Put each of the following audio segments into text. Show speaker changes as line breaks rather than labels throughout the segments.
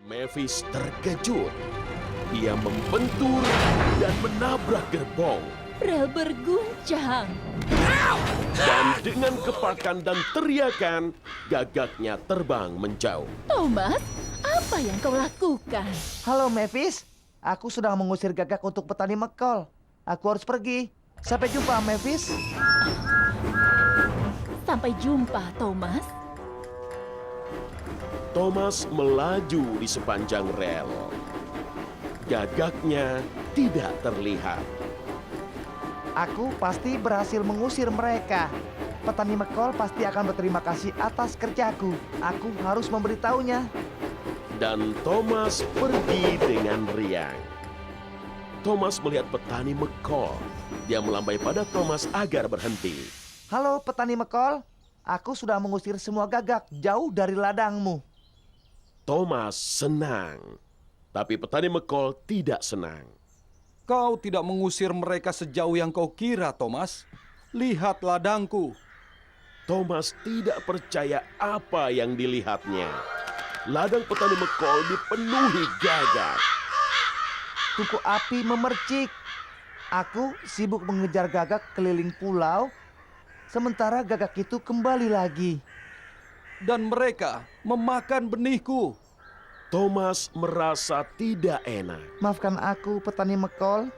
Mavis terkejut. Dia membentur dan menabrak gerbong.
Rel berguncang.
Dan dengan kepakan dan teriakan, gagaknya terbang menjauh.
Thomas, apa yang kau lakukan?
Halo Mavis, aku sedang mengusir gagak untuk petani McCall. Aku harus pergi. Sampai jumpa Mavis.
Sampai jumpa, Thomas.
Thomas melaju di sepanjang rel. Gagaknya tidak terlihat.
Aku pasti berhasil mengusir mereka. Petani McCall pasti akan berterima kasih atas kerjaku. Aku harus memberitahunya.
Dan Thomas pergi dengan riang. Thomas melihat petani McCall. Dia melambai pada Thomas agar berhenti.
Halo petani McCall, aku sudah mengusir semua gagak jauh dari ladangmu.
Thomas senang, tapi petani McCall tidak senang.
Kau tidak mengusir mereka sejauh yang kau kira, Thomas. Lihat ladangku.
Thomas tidak percaya apa yang dilihatnya. Ladang petani McCall dipenuhi gagak.
Tungku api memercik. Aku sibuk mengejar gagak keliling pulau, sementara gagak itu kembali lagi.
Dan mereka memakan benihku.
Thomas merasa tidak enak.
Maafkan aku petani McCall,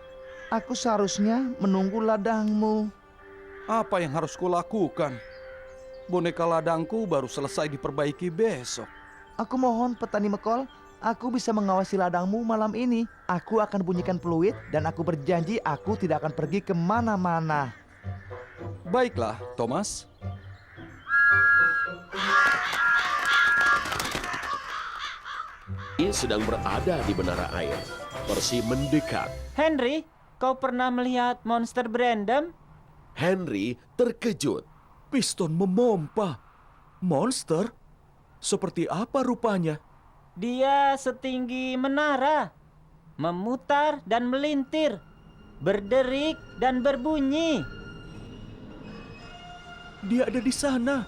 aku seharusnya menunggu ladangmu.
Apa yang harus kulakukan? Boneka ladangku baru selesai diperbaiki besok.
Aku mohon petani McCall, aku bisa mengawasi ladangmu malam ini. Aku akan bunyikan peluit dan aku berjanji aku tidak akan pergi kemana-mana.
Baiklah, Thomas.
Dia sedang berada di menara air. Percy mendekat.
Henry, kau pernah melihat monster Brandom?
Henry terkejut.
Piston memompa. Monster? Seperti apa rupanya?
Dia setinggi menara, memutar dan melintir, berderik dan berbunyi.
Dia ada di sana.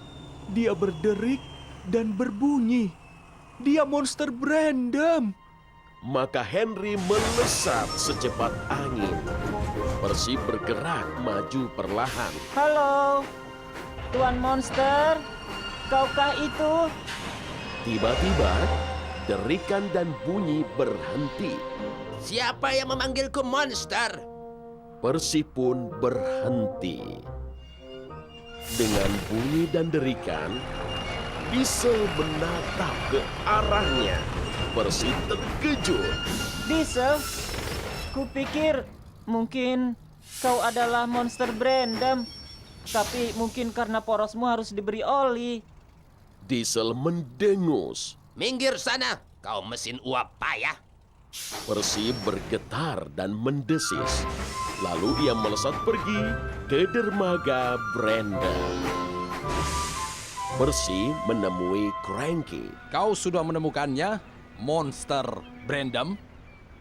Dia berderik dan berbunyi. Dia monster Brandom.
Maka Henry melesat secepat angin. Percy bergerak maju perlahan.
Halo, Tuan Monster, kaukah itu?
Tiba-tiba, derikan dan bunyi berhenti.
Siapa yang memanggilku monster?
Percy pun berhenti. Dengan bunyi dan derikan, Diesel menatap ke arahnya. Percy terkejut.
Diesel, kupikir mungkin kau adalah monster Brandom. Tapi mungkin karena porosmu harus diberi oli.
Diesel mendengus.
Minggir sana, kau mesin uap payah.
Percy bergetar dan mendesis. Lalu ia melesat pergi ke dermaga Brandon. Percy menemui Cranky.
Kau sudah menemukannya, monster Brandom?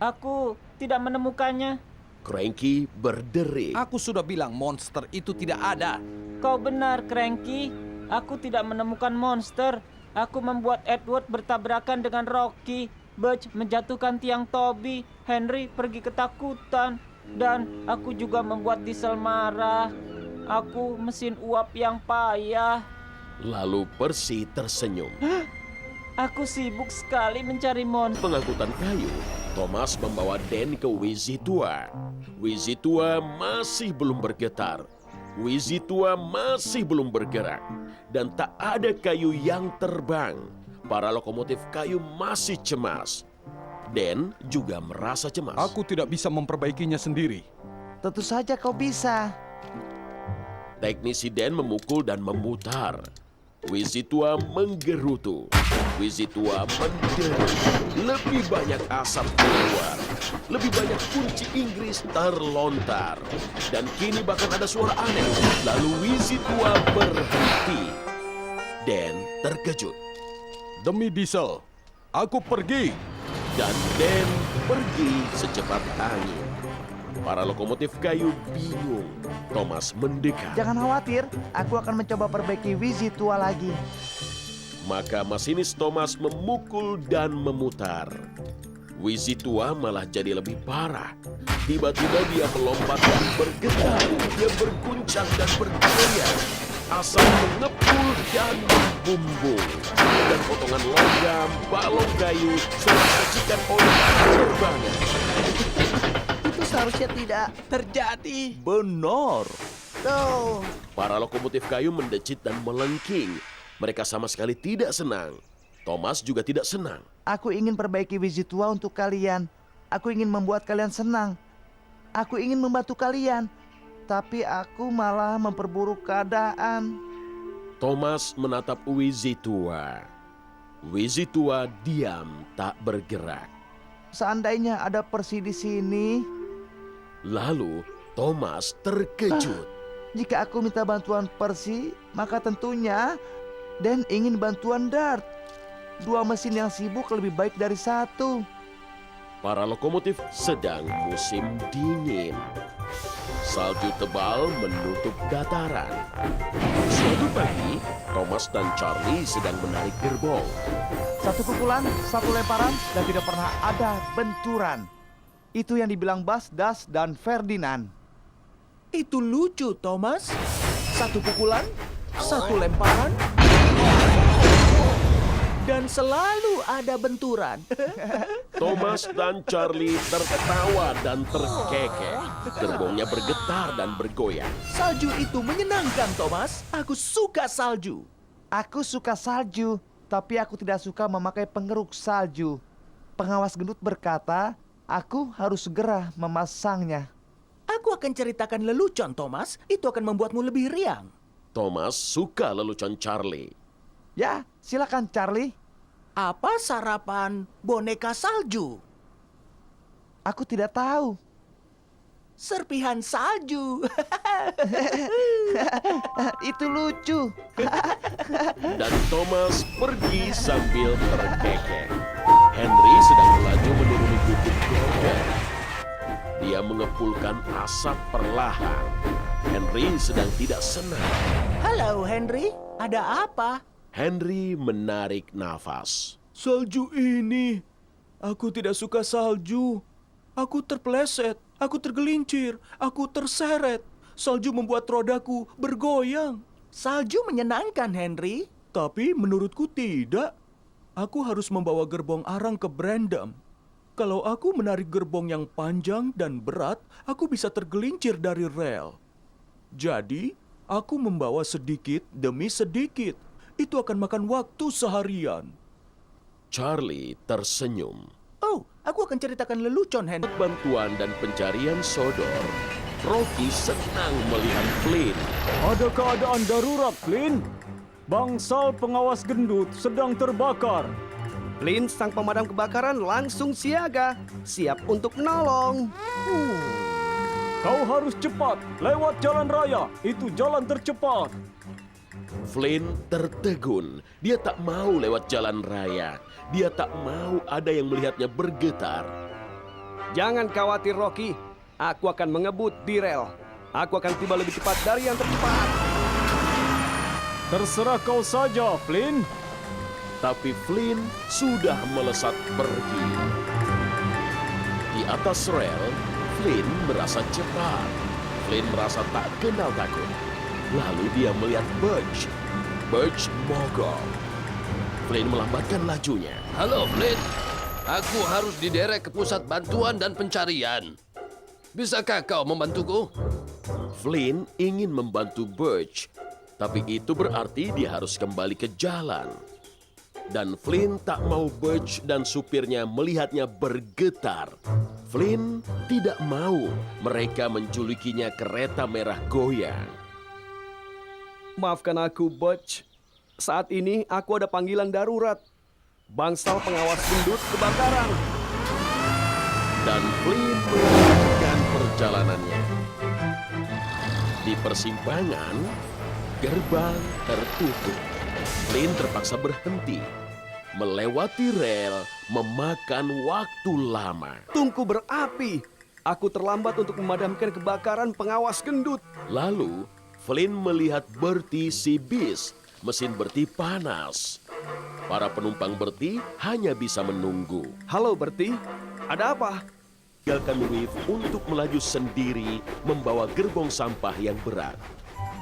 Aku tidak menemukannya.
Cranky berderik.
Aku sudah bilang monster itu tidak ada.
Kau benar, Cranky. Aku tidak menemukan monster. Aku membuat Edward bertabrakan dengan Rocky. Butch menjatuhkan tiang Toby. Henry pergi ketakutan. Dan aku juga membuat Diesel marah. Aku mesin uap yang payah.
Lalu Percy tersenyum.
Aku sibuk sekali mencari monster.
Pengangkutan kayu, Thomas membawa Dan ke Wizitua. Wizitua masih belum bergetar. Wizitua masih belum bergerak. Dan tak ada kayu yang terbang. Para lokomotif kayu masih cemas. Dan juga merasa cemas.
Aku tidak bisa memperbaikinya sendiri.
Tentu saja kau bisa.
Teknisi Dan memukul dan memutar. Wizitua menggerutu. Wizitua menderu. Lebih banyak asap keluar. Lebih banyak kunci Inggris terlontar. Dan kini bahkan ada suara aneh. Lalu Wizitua berhenti. Dan terkejut.
Demi Diesel, aku pergi.
Dan Dan pergi secepat angin. Para lokomotif kayu bingung. Thomas mendekat.
Jangan khawatir, aku akan mencoba perbaiki Wizi tua lagi.
Maka masinis Thomas memukul dan memutar. Wizzy tua malah jadi lebih parah. Tiba-tiba dia melompat dan bergetar. Dia berguncang dan bergoyang. Asap mengepul dan membumbung. Dan potongan logam, balong kayu, serta percikan oleh terbangnya.
Itu seharusnya tidak terjadi.
Benar.
Tuh.
Para lokomotif kayu mendecit dan melengking. Mereka sama sekali tidak senang. Thomas juga tidak senang.
Aku ingin perbaiki Wizzy tua untuk kalian. Aku ingin membuat kalian senang. Aku ingin membantu kalian. Tapi aku malah memperburuk keadaan.
Thomas menatap Wizzy tua. Wizzy tua diam tak bergerak.
Seandainya ada Percy di sini,
Lalu Thomas terkejut.
jika aku minta bantuan Percy, maka tentunya Dan ingin bantuan Dart. 2 mesin yang sibuk lebih baik dari 1.
Para lokomotif sedang musim dingin. Salju tebal menutup dataran. Suatu pagi, Thomas dan Charlie sedang menarik gerbong.
1 pukulan, 1 lemparan, dan tidak pernah ada benturan. Itu yang dibilang Bas, Das, dan Ferdinand.
Itu lucu, Thomas. 1 pukulan, 1 lemparan, dan selalu ada benturan.
Thomas dan Charlie tertawa dan terkekeh. Gerbongnya bergetar dan bergoyang.
Salju itu menyenangkan, Thomas. Aku suka salju.
Aku suka salju, tapi aku tidak suka memakai pengeruk salju. Pengawas gendut berkata, aku harus segera memasangnya.
Aku akan ceritakan lelucon, Thomas. Itu akan membuatmu lebih riang.
Thomas suka lelucon Charlie.
Ya, silakan Charlie.
Apa sarapan boneka salju?
Aku tidak tahu.
Serpihan salju.
Itu lucu.
Dan Thomas pergi sambil terkekeh. Henry sedang melaju menuruni bukit Gordon. Dia mengepulkan asap perlahan. Henry sedang tidak senang.
Halo, Henry. Ada apa?
Henry menarik nafas.
Salju ini. Aku tidak suka salju. Aku terpeleset. Aku tergelincir. Aku terseret. Salju membuat rodaku bergoyang. Salju menyenangkan, Henry. Tapi menurutku tidak. Aku harus membawa gerbong arang ke Brandon. Kalau aku menarik gerbong yang panjang dan berat, aku bisa tergelincir dari rel. Jadi, aku membawa sedikit demi sedikit. Itu akan makan waktu seharian.
Charlie tersenyum.
Oh, aku akan ceritakan lelucon, Henry.
Bantuan dan pencarian sodor. Rocky senang melihat Flynn.
Ada keadaan darurat, Flynn. Bangsal pengawas gendut sedang terbakar.
Flynn, sang pemadam kebakaran, langsung siaga, siap untuk menolong.
Kau harus cepat, lewat jalan raya. Itu jalan tercepat.
Flynn tertegun. Dia tak mau lewat jalan raya. Dia tak mau ada yang melihatnya bergetar.
Jangan khawatir, Rocky. Aku akan mengebut di rel. Aku akan tiba lebih cepat dari yang tercepat.
Terserah kau saja, Flynn.
Tapi Flynn sudah melesat pergi. Di atas rel, Flynn merasa cepat. Flynn merasa tak kenal takut. Lalu dia melihat Birch. Birch mogok. Flynn melambatkan lajunya.
Halo, Flynn. Aku harus diderek ke pusat bantuan dan pencarian. Bisakah kau membantuku?
Flynn ingin membantu Birch, tapi itu berarti dia harus kembali ke jalan. Dan Flynn tak mau Birch dan supirnya melihatnya bergetar. Flynn tidak mau mereka menjulukinya kereta merah goyang.
Maafkan aku, Butch. Saat ini aku ada panggilan darurat. Bangsal pengawas gendut kebakaran.
Dan Flynn melanjutkan perjalanannya. Di persimpangan, gerbang tertutup. Flynn terpaksa berhenti. Melewati rel memakan waktu lama.
Tungku berapi. Aku terlambat untuk memadamkan kebakaran pengawas gendut.
Lalu, Flynn melihat Bertie si bis mesin Bertie panas. Para penumpang Bertie hanya bisa menunggu.
Halo Bertie, ada apa?
Tinggalkan Wave untuk melaju sendiri membawa gerbong sampah yang berat.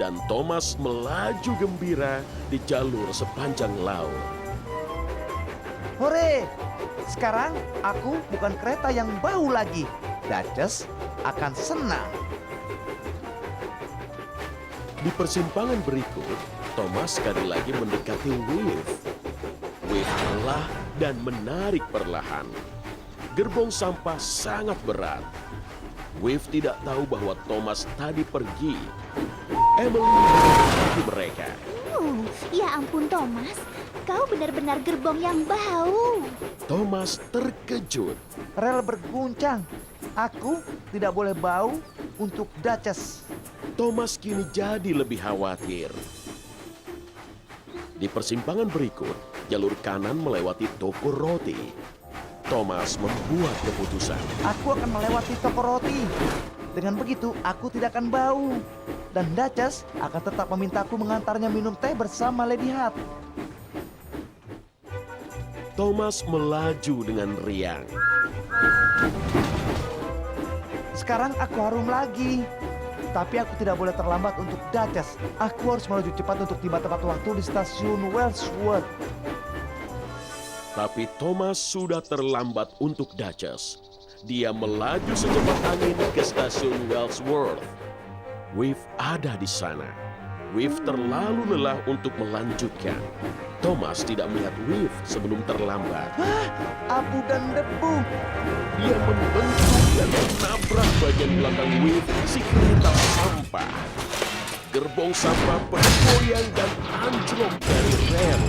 Dan Thomas melaju gembira di jalur sepanjang laut.
Hore! Sekarang aku bukan kereta yang bau lagi. Duchess akan senang.
Di persimpangan berikut, Thomas sekali lagi mendekati Wave. Wave lelah dan menarik perlahan. Gerbong sampah sangat berat. Wave tidak tahu bahwa Thomas tadi pergi. Emily mendekati mereka.
Ya ampun Thomas, kau benar-benar gerbong yang bau.
Thomas terkejut.
Rel berguncang. Aku tidak boleh bau untuk Duchess.
Thomas kini jadi lebih khawatir. Di persimpangan berikut, jalur kanan melewati toko roti. Thomas membuat keputusan.
Aku akan melewati toko roti. Dengan begitu, aku tidak akan bau. Dan Duchess akan tetap memintaku mengantarnya minum teh bersama Lady Hart.
Thomas melaju dengan riang.
Sekarang aku harum lagi. Tapi aku tidak boleh terlambat untuk Duchess. Aku harus melaju cepat untuk tiba tepat waktu di stasiun Wellsworth.
Tapi Thomas sudah terlambat untuk Duchess. Dia melaju secepat angin ke stasiun Wellsworth. Wave ada di sana. Wave terlalu lelah untuk melanjutkan. Thomas tidak melihat Wave sebelum terlambat.
Abu dan debu.
Dia membentuk dan menabrak bagian belakang Wave si kereta sampah. Gerbong sampah bergoyang dan anjlok dari rel.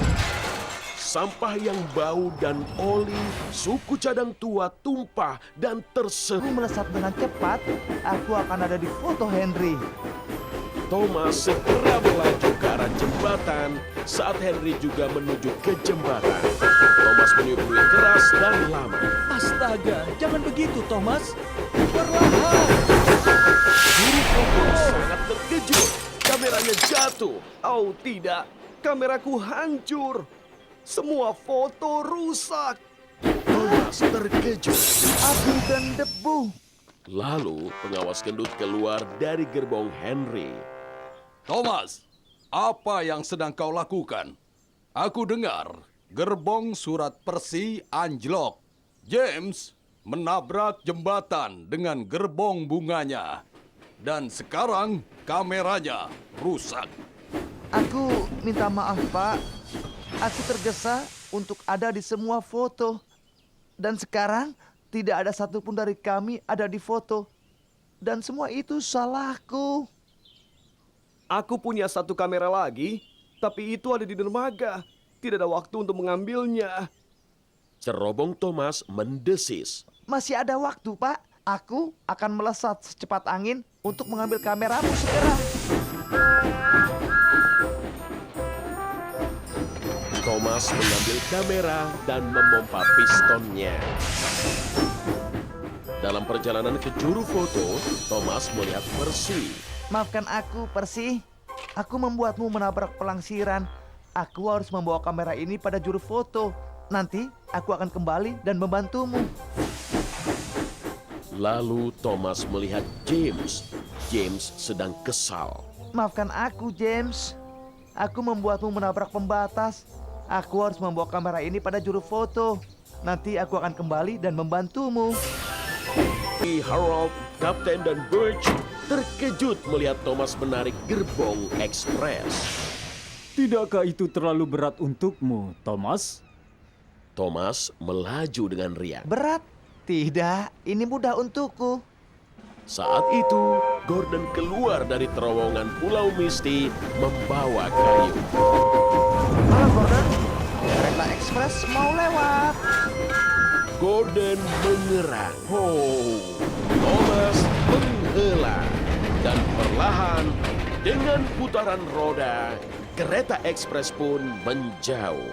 Sampah yang bau dan oli, suku cadang tua tumpah dan terseru.
Aku melesat dengan cepat. Aku akan ada di foto Henry.
Thomas segera melaju ke arah jembatan saat Henry juga menuju ke jembatan. Thomas meniup-niup keras dan lama.
Astaga, jangan begitu, Thomas. Perlahan.
Guru foto sangat terkejut. Kameranya jatuh.
Oh tidak, kameraku hancur. Semua foto rusak.
Thomas terkejut.
Abu dan debu.
Lalu pengawas gendut keluar dari gerbong Henry.
Thomas, apa yang sedang kau lakukan? Aku dengar gerbong surat Percy anjlok. James menabrak jembatan dengan gerbong bunganya. Dan sekarang kameranya rusak.
Aku minta maaf, Pak. Aku tergesa untuk ada di semua foto. Dan sekarang tidak ada satupun dari kami ada di foto. Dan semua itu salahku.
Aku punya satu kamera lagi, tapi itu ada di dermaga. Tidak ada waktu untuk mengambilnya.
Cerobong Thomas mendesis.
Masih ada waktu, Pak. Aku akan melesat secepat angin untuk mengambil kameramu segera.
Thomas mengambil kamera dan memompa pistonnya. Dalam perjalanan ke juru foto, Thomas melihat Percy.
Maafkan aku, Percy. Aku membuatmu menabrak pelangsiran. Aku harus membawa kamera ini pada juru foto. Nanti aku akan kembali dan membantumu.
Lalu Thomas melihat James. James sedang kesal.
Maafkan aku, James. Aku membuatmu menabrak pembatas. Aku harus membawa kamera ini pada juru foto. Nanti aku akan kembali dan membantumu.
Harold, Kapten dan Birch terkejut melihat Thomas menarik gerbong ekspres.
Tidakkah itu terlalu berat untukmu, Thomas?
Thomas melaju dengan riang.
Berat? Tidak, ini mudah untukku.
Saat itu, Gordon keluar dari terowongan Pulau Misty membawa kayu.
Halo, Gordon. Kereta ekspres mau lewat.
Gordon mengerang. Thomas menghela. Dan perlahan, dengan putaran roda, kereta ekspres pun menjauh.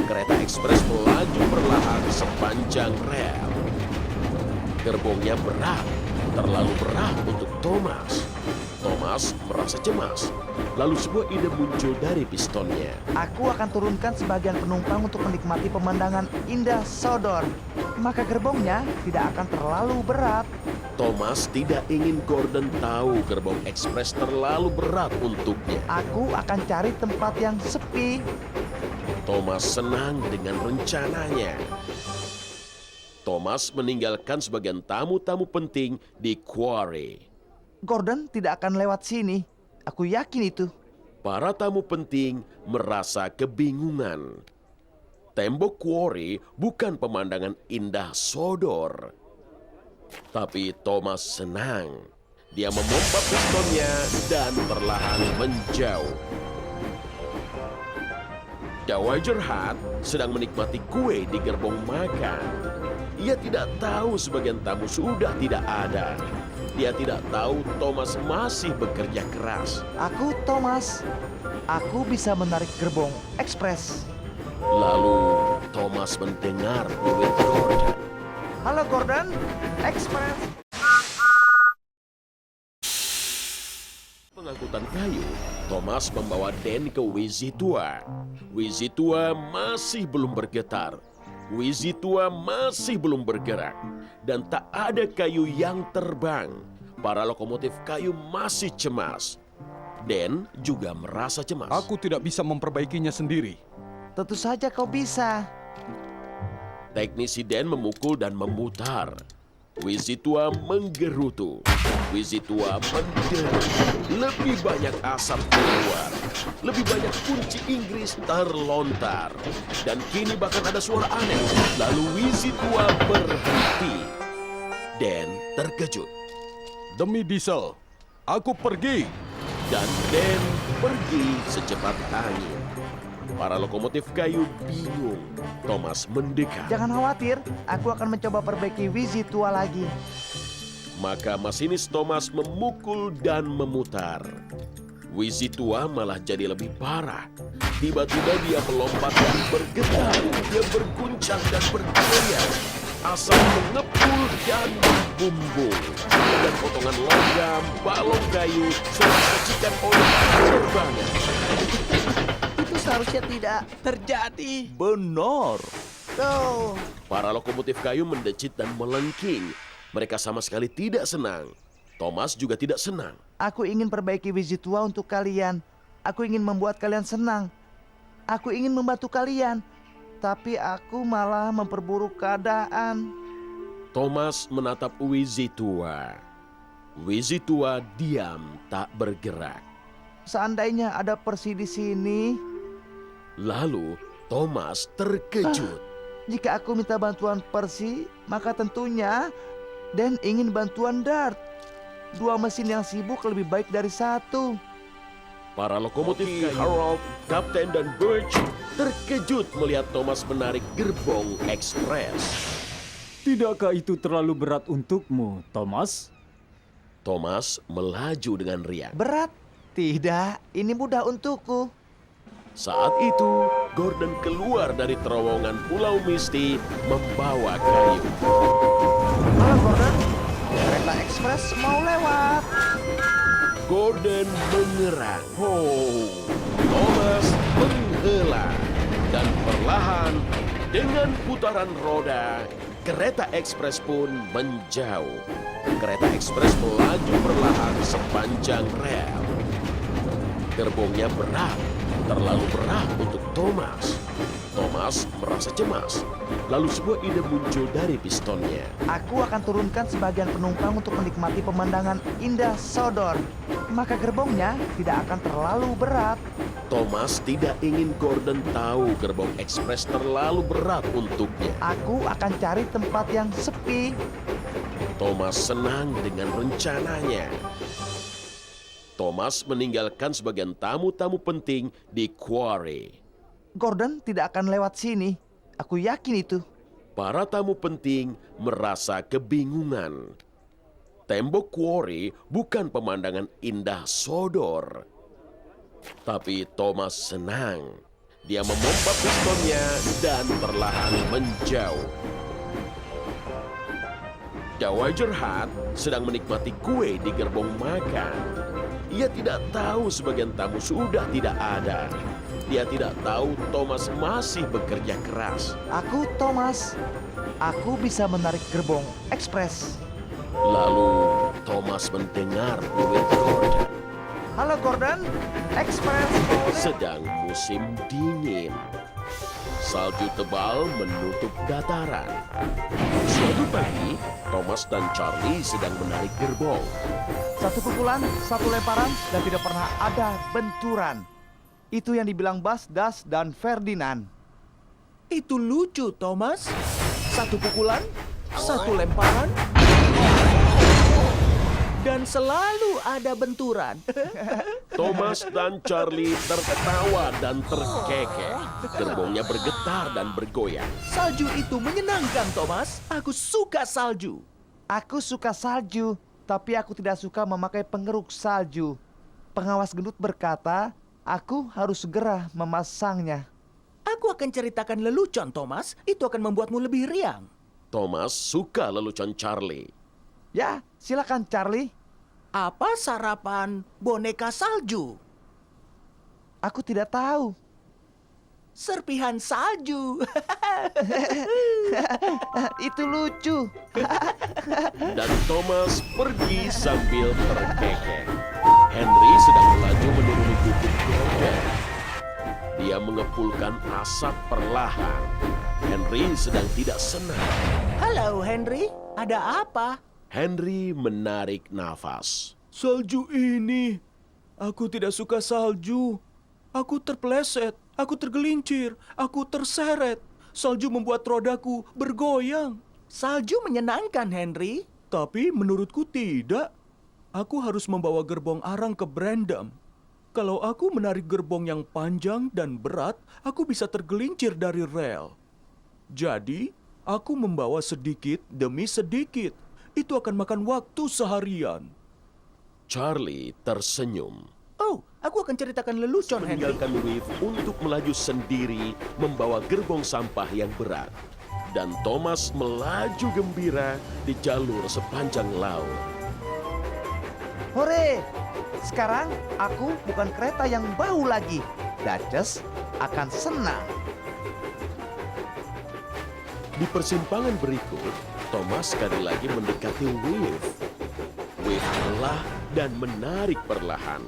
Kereta ekspres melaju perlahan sepanjang rel. Gerbongnya berat, terlalu berat untuk Thomas. Thomas merasa cemas. Lalu sebuah ide muncul dari pistonnya.
Aku akan turunkan sebagian penumpang untuk menikmati pemandangan indah Sodor. Maka gerbongnya tidak akan terlalu berat.
Thomas tidak ingin Gordon tahu gerbong ekspres terlalu berat untuknya.
Aku akan cari tempat yang sepi.
Thomas senang dengan rencananya. Thomas meninggalkan sebagian tamu-tamu penting di quarry.
Gordon tidak akan lewat sini. Aku yakin itu.
Para tamu penting merasa kebingungan. Tembok quarry bukan pemandangan indah Sodor. Tapi Thomas senang. Dia memompa pistonnya dan perlahan menjauh. Dowager Hat sedang menikmati kue di gerbong makan. Ia tidak tahu sebagian tamu sudah tidak ada. Dia tidak tahu Thomas masih bekerja keras.
Aku Thomas. Aku bisa menarik gerbong ekspres.
Lalu Thomas mendengar duet Gordon.
Halo Gordon, ekspres.
Pengangkutan kayu, Thomas membawa Dan ke Wizitua. Wizitua masih belum bergetar. Wizitua masih belum bergerak. Dan tak ada kayu yang terbang. Para lokomotif kayu masih cemas. Dan juga merasa cemas.
Aku tidak bisa memperbaikinya sendiri.
Tentu saja kau bisa.
Teknisi Dan memukul dan memutar. Wizitua menggerutu. Wizitua menderu. Lebih banyak asap keluar. Lebih banyak kunci Inggris terlontar. Dan kini bahkan ada suara aneh. Lalu Wizitua berhenti. Dan terkejut.
Demi diesel, aku pergi.
Dan Dan pergi secepat angin. Para lokomotif kayu bingung. Thomas mendekat.
Jangan khawatir, aku akan mencoba perbaiki Wizitua lagi.
Maka masinis Thomas memukul dan memutar. Wizitua malah jadi lebih parah. Tiba-tiba dia melompat dan bergetar. Dia berguncang dan bergoyang. Asap mengepul dan membumbung. Dan potongan logam, balong kayu, serta percikan oleh terbangan.
Itu seharusnya tidak terjadi.
Benar.
Tuh.
Para lokomotif kayu mendecit dan melengking. Mereka sama sekali tidak senang. Thomas juga tidak senang.
Aku ingin perbaiki Wizitua untuk kalian. Aku ingin membuat kalian senang. Aku ingin membantu kalian. Tapi aku malah memperburuk keadaan.
Thomas menatap Wizitua. Wizitua diam tak bergerak.
Seandainya ada Percy di sini.
Lalu Thomas terkejut.
Jika aku minta bantuan Percy, maka tentunya Dan ingin bantuan Dart. Dua mesin yang sibuk lebih baik dari satu.
Para lokomotif Harold, Kapten dan Birch terkejut melihat Thomas menarik gerbong ekspres.
Tidakkah itu terlalu berat untukmu, Thomas?
Thomas melaju dengan riang.
Berat? Tidak, ini mudah untukku.
Saat itu, Gordon keluar dari terowongan Pulau Misty membawa kayu.
Halo Gordon, kereta ekspres mau lewat.
Gordon mengerang. Thomas menghela. Dan perlahan, dengan putaran roda, kereta ekspres pun menjauh. Kereta ekspres melaju perlahan sepanjang rel. Gerbongnya berat, terlalu berat untuk Thomas. Thomas merasa cemas. Lalu sebuah ide muncul dari pistonnya.
Aku akan turunkan sebagian penumpang untuk menikmati pemandangan indah Sodor. Maka gerbongnya tidak akan terlalu berat.
Thomas tidak ingin Gordon tahu gerbong ekspres terlalu berat untuknya.
Aku akan cari tempat yang sepi.
Thomas senang dengan rencananya. Thomas meninggalkan sebagian tamu-tamu penting di quarry.
Gordon tidak akan lewat sini. Aku yakin itu.
Para tamu penting merasa kebingungan. Tembok quarry bukan pemandangan indah Sodor. Tapi Thomas senang. Dia memompa pistonnya dan perlahan menjauh. Dowager Hat sedang menikmati kue di gerbong makan. Ia tidak tahu sebagian tamu sudah tidak ada. Dia tidak tahu Thomas masih bekerja keras.
Aku Thomas. Aku bisa menarik gerbong ekspres.
Lalu Thomas mendengar peluit Gordon.
Halo Gordon, ekspres.
Sedang musim dingin. Salju tebal menutup dataran. Suatu pagi, Thomas dan Charlie sedang menarik gerbong.
Satu pukulan, satu lemparan, dan tidak pernah ada benturan. Itu yang dibilang Bas, Das, dan Ferdinand.
Itu lucu, Thomas. Satu pukulan, satu lemparan, dan selalu ada benturan.
Thomas dan Charlie tertawa dan terkekeh. Gerbongnya bergetar dan bergoyang.
Salju itu menyenangkan, Thomas. Aku suka salju.
Aku suka salju, tapi aku tidak suka memakai pengeruk salju. Pengawas gendut berkata, aku harus segera memasangnya.
Aku akan ceritakan lelucon, Thomas. Itu akan membuatmu lebih riang.
Thomas suka lelucon Charlie.
Ya, silakan Charlie.
Apa sarapan boneka salju?
Aku tidak tahu.
Serpihan salju.
Itu lucu.
Dan Thomas pergi sambil terkekeh. Henry sedang melaju menuruni bukit Gordon. Dia mengepulkan asap perlahan. Henry sedang tidak senang.
Halo, Henry. Ada apa?
Henry menarik nafas.
Salju ini. Aku tidak suka salju. Aku terpeleset. Aku tergelincir. Aku terseret. Salju membuat rodaku bergoyang. Salju menyenangkan, Henry. Tapi menurutku tidak. Aku harus membawa gerbong arang ke Brandam. Kalau aku menarik gerbong yang panjang dan berat, aku bisa tergelincir dari rel. Jadi, aku membawa sedikit demi sedikit. Itu akan makan waktu seharian.
Charlie tersenyum.
Oh, aku akan ceritakan lelucon, Henry.
Meninggalkan Wave untuk melaju sendiri membawa gerbong sampah yang berat. Dan Thomas melaju gembira di jalur sepanjang laut.
Hore! Sekarang aku bukan kereta yang bau lagi. Duchess akan senang.
Di persimpangan berikut, Thomas sekali lagi mendekati Wave. Wave lelah dan menarik perlahan.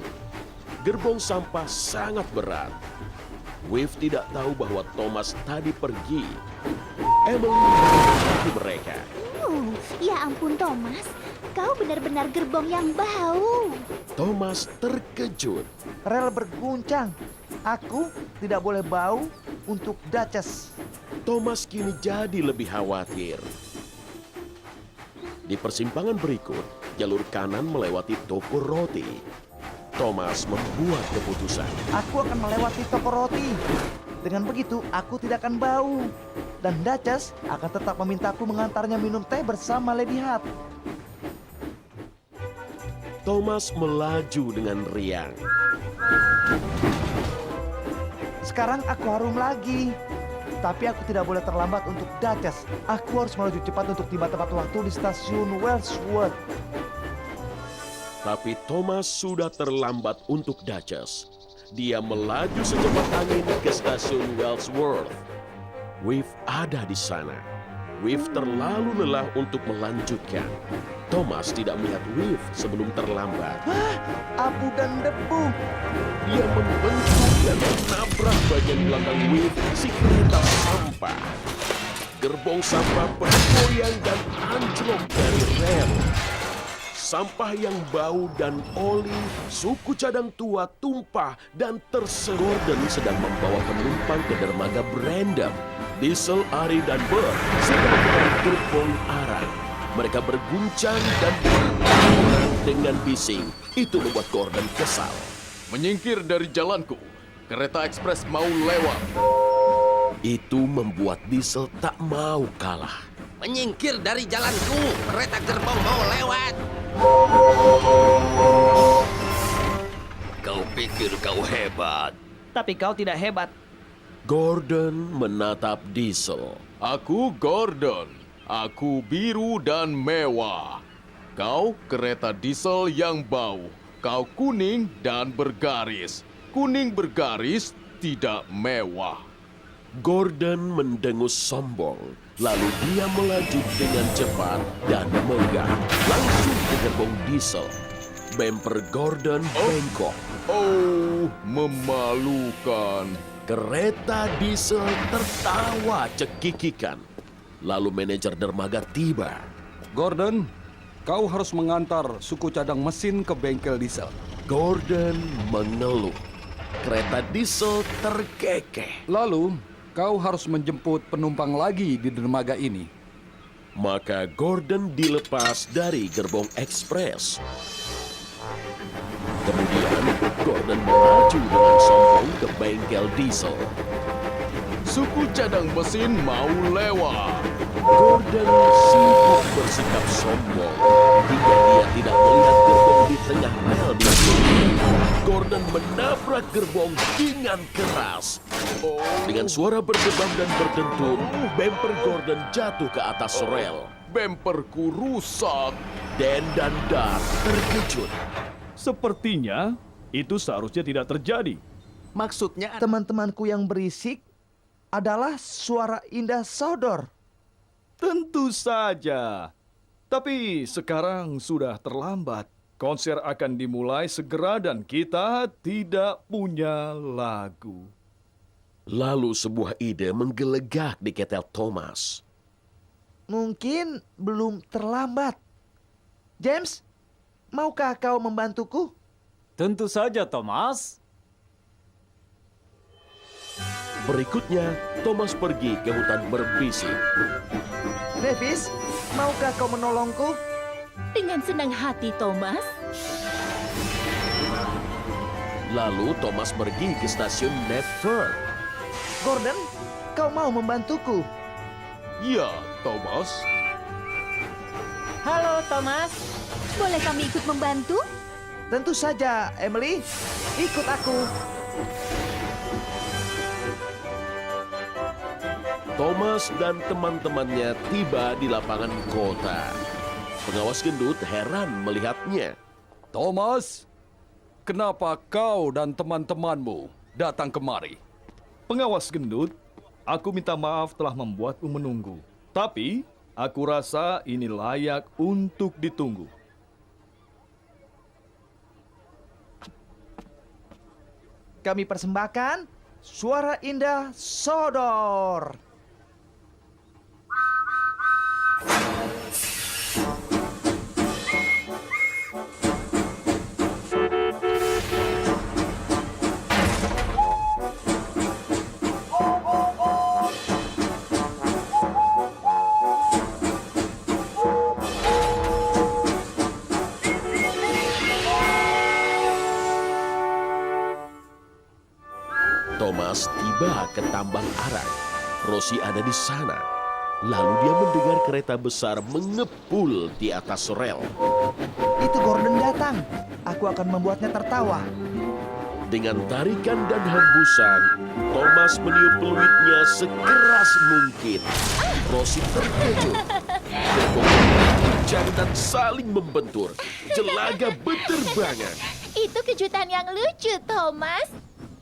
Gerbong sampah sangat berat. Wave tidak tahu bahwa Thomas tadi pergi. Emily mendekati mereka.
Ya ampun Thomas, kau benar-benar gerbong yang bau.
Thomas terkejut.
Rel berguncang. Aku tidak boleh bau untuk Duchess.
Thomas kini jadi lebih khawatir. Di persimpangan berikut, jalur kanan melewati toko roti. Thomas membuat keputusan.
Aku akan melewati toko roti. Dengan begitu, aku tidak akan bau. Dan Duchess akan tetap memintaku mengantarnya minum teh bersama Lady Hart.
Thomas melaju dengan riang.
Sekarang aku harum lagi. Tapi aku tidak boleh terlambat untuk Duchess. Aku harus melaju cepat untuk tiba tepat waktu di stasiun Wellsworth.
Tapi Thomas sudah terlambat untuk Duchess. Dia melaju secepat angin ke stasiun Wellsworth. Wave ada di sana. Wave terlalu lelah untuk melanjutkan. Thomas tidak melihat Wave sebelum terlambat.
Abu dan debu.
Dia membentuk dan menabrak bagian belakang Wave si kereta sampah. Gerbong sampah bergoyang dan anjlok dari rel. Sampah yang bau dan oli, suku cadang tua tumpah dan terserot. Gordon sedang membawa penumpang ke dermaga Brandam. Diesel, Ari, dan Bert sedang mengangkut gerbong arang. Mereka berguncang dan bertaburan dengan bising. Itu membuat Gordon kesal.
Menyingkir dari jalanku. Kereta ekspres mau lewat.
Itu membuat Diesel tak mau kalah.
Menyingkir dari jalanku. Kereta gerbong mau lewat.
Kau pikir kau hebat.
Tapi kau tidak hebat.
Gordon menatap Diesel.
Aku Gordon. Aku biru dan mewah. Kau kereta diesel yang bau.
Kau kuning dan bergaris. Kuning bergaris tidak mewah.
Gordon mendengus sombong. Lalu dia melaju dengan cepat dan megah langsung ke gerbong diesel. Bemper Gordon bengkok.
Oh, memalukan.
Kereta diesel tertawa cekikikan. Lalu manajer dermaga tiba.
Gordon, kau harus mengantar suku cadang mesin ke bengkel diesel.
Gordon mengeluh. Kereta diesel terkekeh.
Lalu, kau harus menjemput penumpang lagi di dermaga ini.
Maka Gordon dilepas dari gerbong ekspres. Kemudian Gordon melaju dengan sombong ke bengkel diesel.
Suku cadang mesin mau lewat.
Gordon sibuk bersikap sombong hingga dia tidak melihat gerbong di tengah rel diesel. Gordon menabrak gerbong dengan keras. Dengan suara berdebam dan berdentum, bemper Gordon jatuh ke atas rel.
Bemperku rusak.
Dan Dar terkejut.
Sepertinya itu seharusnya tidak terjadi.
Maksudnya teman-temanku yang berisik adalah suara indah Sodor.
Tentu saja. Tapi sekarang sudah terlambat. Konser akan dimulai segera dan kita tidak punya lagu.
Lalu sebuah ide menggelegak di ketel Thomas.
Mungkin belum terlambat. James, maukah kau membantuku?
Tentu saja, Thomas.
Berikutnya, Thomas pergi ke hutan berbisik.
Mavis, maukah kau menolongku?
Dengan senang hati, Thomas.
Lalu Thomas pergi ke stasiun Netford.
Gordon, kau mau membantuku?
Ya, Thomas.
Halo, Thomas. Boleh kami ikut membantu?
Tentu saja, Emily. Ikut aku.
Thomas dan teman-temannya tiba di lapangan kota. Pengawas gendut heran melihatnya.
Thomas, kenapa kau dan teman-temanmu datang kemari?
Pengawas gendut, aku minta maaf telah membuatmu menunggu. Tapi, aku rasa ini layak untuk ditunggu.
Kami persembahkan suara indah Sodor.
Thomas tiba ke tambang arang. Rosie ada di sana. Lalu dia mendengar kereta besar mengepul di atas rel.
Itu Gordon datang. Aku akan membuatnya tertawa.
Dengan tarikan dan hembusan, Thomas meniup peluitnya sekeras mungkin. Rosie terkejut. Gerbong berguncang dan saling membentur. Jelaga berterbangan.
Itu kejutan yang lucu, Thomas.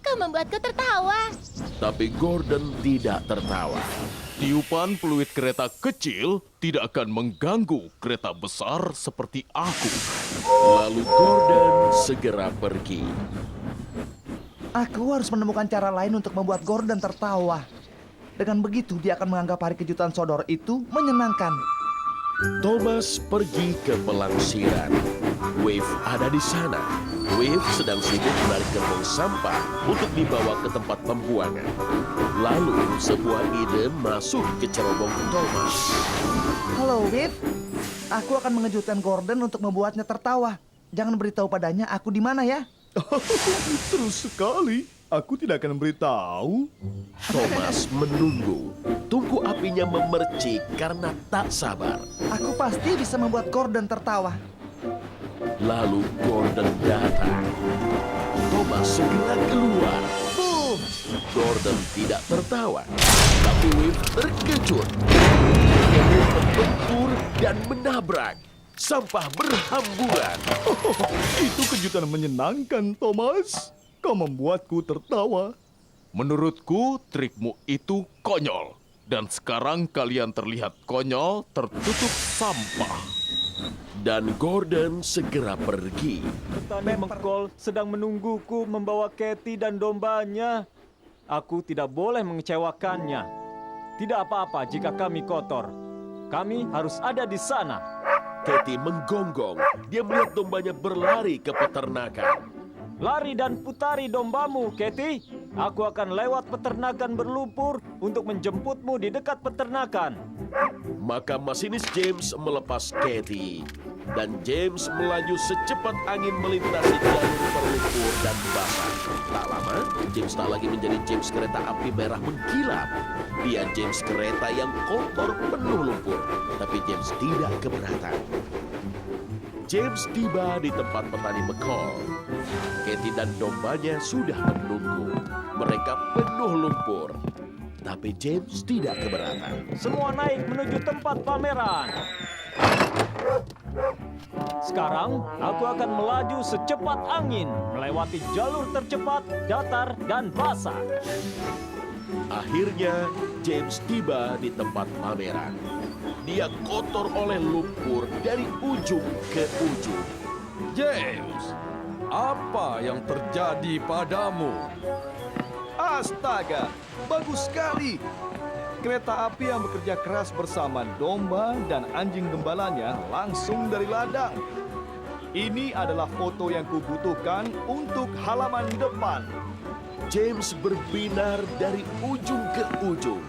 Kau membuatku tertawa.
Tapi Gordon tidak tertawa.
Tiupan peluit kereta kecil tidak akan mengganggu kereta besar seperti aku.
Lalu Gordon segera pergi.
Aku harus menemukan cara lain untuk membuat Gordon tertawa. Dengan begitu dia akan menganggap hari kejutan Sodor itu menyenangkan.
Thomas pergi ke pelangsiran. Wave ada di sana. Wave sedang sibuk menarik gerbong sampah untuk dibawa ke tempat pembuangan. Lalu sebuah ide masuk ke cerobong Thomas.
Halo, Wave. Aku akan mengejutkan Gordon untuk membuatnya tertawa. Jangan beritahu padanya aku di mana ya.
Terus sekali, aku tidak akan beritahu.
Thomas menunggu. Tungku apinya memercik karena tak sabar.
Aku pasti bisa membuat Gordon tertawa.
Lalu Gordon datang. Thomas segera keluar.
Boom!
Gordon tidak tertawa, tapi Wave terkejut. Wave membentur dan menabrak. sampah berhamburan.
Itu kejutan menyenangkan, Thomas. Kau membuatku tertawa.
Menurutku, trikmu itu konyol. Dan sekarang kalian terlihat konyol tertutup sampah.
Dan Gordon segera pergi.
Petani Mekol sedang menungguku membawa Katie dan dombanya. Aku tidak boleh mengecewakannya. Tidak apa-apa jika kami kotor. Kami harus ada di sana.
Katie menggonggong. Dia melihat dombanya berlari ke peternakan.
Lari dan putari dombamu, Katie. Aku akan lewat peternakan berlumpur untuk menjemputmu di dekat peternakan.
Maka masinis James melepas Katie. Dan James melaju secepat angin melintasi jalur berlumpur dan basah. Tak lama, James tak lagi menjadi James kereta api merah mengkilap. Dia James kereta yang kotor penuh lumpur. Tapi James tidak keberatan. James tiba di tempat petani McCall. Katie dan dombanya sudah menunggu. Mereka penuh lumpur. Tapi James tidak keberatan.
Semua naik menuju tempat pameran. Sekarang, aku akan melaju secepat angin, melewati jalur tercepat, datar, dan basah.
Akhirnya, James tiba di tempat pameran. Dia kotor oleh lumpur dari ujung ke ujung.
James, apa yang terjadi padamu? Astaga, bagus sekali. Kereta api yang bekerja keras bersama domba dan anjing gembalanya langsung dari ladang. Ini adalah foto yang kubutuhkan untuk halaman depan.
James berbinar dari ujung ke ujung.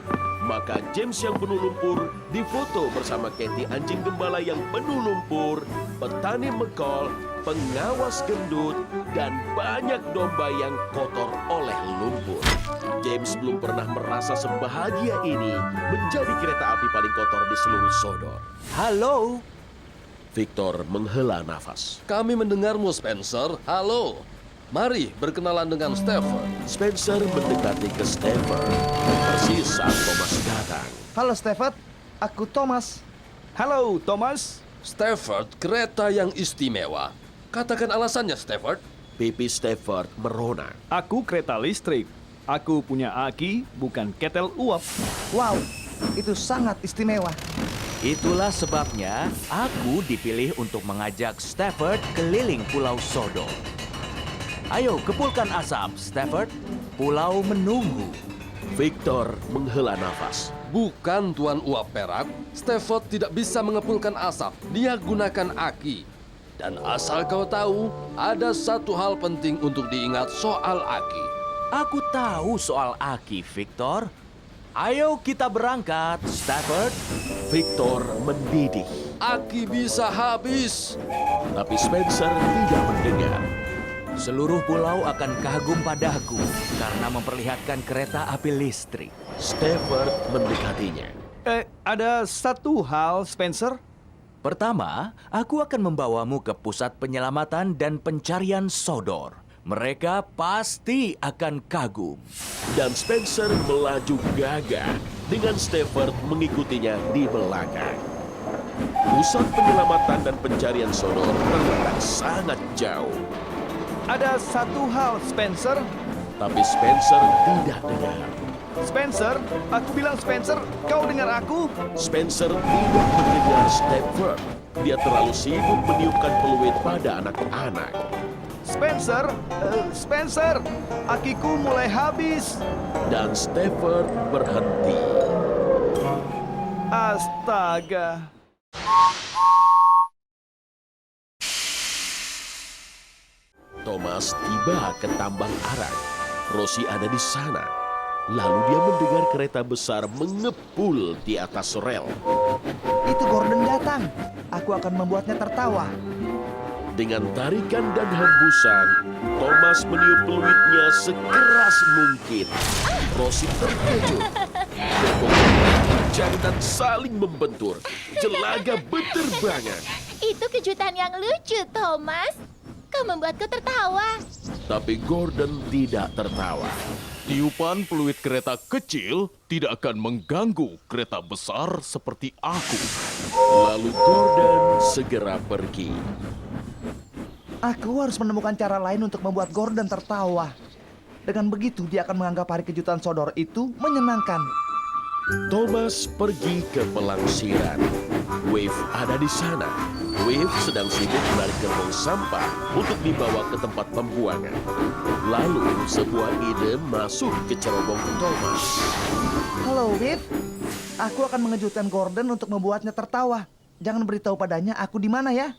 Maka James yang penuh lumpur difoto bersama Katie anjing gembala yang penuh lumpur, petani McCall, pengawas gendut, dan banyak domba yang kotor oleh lumpur. James belum pernah merasa sebahagia ini menjadi kereta api paling kotor di seluruh Sodor.
Halo.
Victor menghela nafas.
Kami mendengarmu, Spencer. Halo. Mari berkenalan dengan Stafford.
Spencer mendekati ke Stafford persis saat Thomas datang.
Halo Stafford, aku Thomas.
Halo, Thomas.
Stafford, kereta yang istimewa. Katakan alasannya, Stafford.
Pipi Stafford merona.
Aku kereta listrik. Aku punya aki, bukan ketel uap.
Wow, itu sangat istimewa.
Itulah sebabnya aku dipilih untuk mengajak Stafford keliling Pulau Sodor. Ayo, kepulkan asap, Stafford. Pulau menunggu.
Victor menghela nafas.
Bukan Tuan Uap Perak, Stafford tidak bisa mengepulkan asap. Dia gunakan aki. Dan asal kau tahu, ada satu hal penting untuk diingat soal aki.
Aku tahu soal aki, Victor. Ayo kita berangkat, Stafford.
Victor mendidih.
Aki bisa habis.
Tapi Spencer tidak mendengar.
Seluruh pulau akan kagum padaku karena memperlihatkan kereta api listrik.
Stafford mendekatinya.
Ada satu hal, Spencer.
Pertama, aku akan membawamu ke pusat penyelamatan dan pencarian Sodor. Mereka pasti akan kagum.
Dan Spencer melaju gagah dengan Stafford mengikutinya di belakang. Pusat penyelamatan dan pencarian Sodor terletak sangat jauh.
Ada satu hal, Spencer.
Tapi Spencer tidak dengar.
Spencer, aku bilang Spencer, kau dengar aku?
Spencer tidak mendengar Stafford. Dia terlalu sibuk meniupkan peluit pada anak-anak.
Spencer, Spencer, akiku mulai habis.
Dan Stafford berhenti.
Astaga.
Thomas tiba ke tambang arang. Rosie ada di sana. Lalu dia mendengar kereta besar mengepul di atas rel.
Itu Gordon datang. Aku akan membuatnya tertawa.
Dengan tarikan dan hembusan, Thomas meniup peluitnya sekeras mungkin. Rosie terkejut. Gerbong dan saling membentur. Jelaga berterbangan.
Itu kejutan yang lucu, Thomas. Kau membuatku tertawa.
Tapi Gordon tidak tertawa.
Tiupan peluit kereta kecil tidak akan mengganggu kereta besar seperti aku.
Lalu Gordon segera pergi.
Aku harus menemukan cara lain untuk membuat Gordon tertawa. Dengan begitu, dia akan menganggap hari kejutan sodor itu menyenangkan.
Thomas pergi ke pelangsiran. Wave ada di sana. Wave sedang sibuk menarik gerbong sampah untuk dibawa ke tempat pembuangan. Lalu sebuah ide masuk ke cerobong Thomas.
Halo, Wave. Aku akan mengejutkan Gordon untuk membuatnya tertawa. Jangan beritahu padanya aku di mana ya.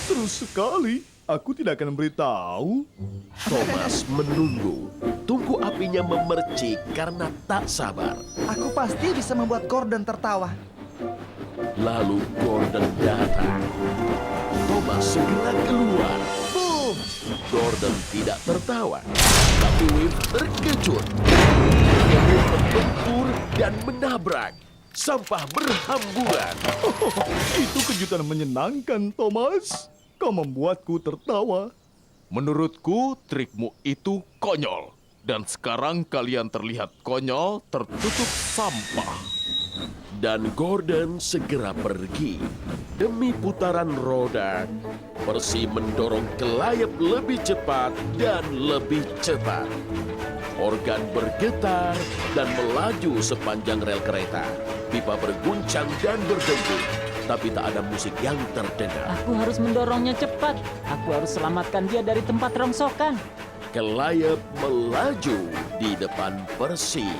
Terus sekali, aku tidak akan beritahu.
Thomas menunggu. Tungku apinya memercik karena tak sabar.
Aku pasti bisa membuat Gordon tertawa.
Lalu Gordon datang. Thomas segera keluar.
Boom!
Gordon tidak tertawa, tapi Wave terkejut. Wave bertempur dan menabrak. Sampah berhamburan.
Itu kejutan menyenangkan, Thomas. Kau membuatku tertawa.
Menurutku, trikmu itu konyol. Dan sekarang kalian terlihat konyol tertutup sampah.
Dan Gordon segera pergi. Demi putaran roda, Percy mendorong kelayap lebih cepat dan lebih cepat. Organ bergetar dan melaju sepanjang rel kereta. Pipa berguncang dan berdengung, tapi tak ada musik yang terdengar.
Aku harus mendorongnya cepat. Aku harus selamatkan dia dari tempat rongsokan.
Kelayap melaju di depan Percy.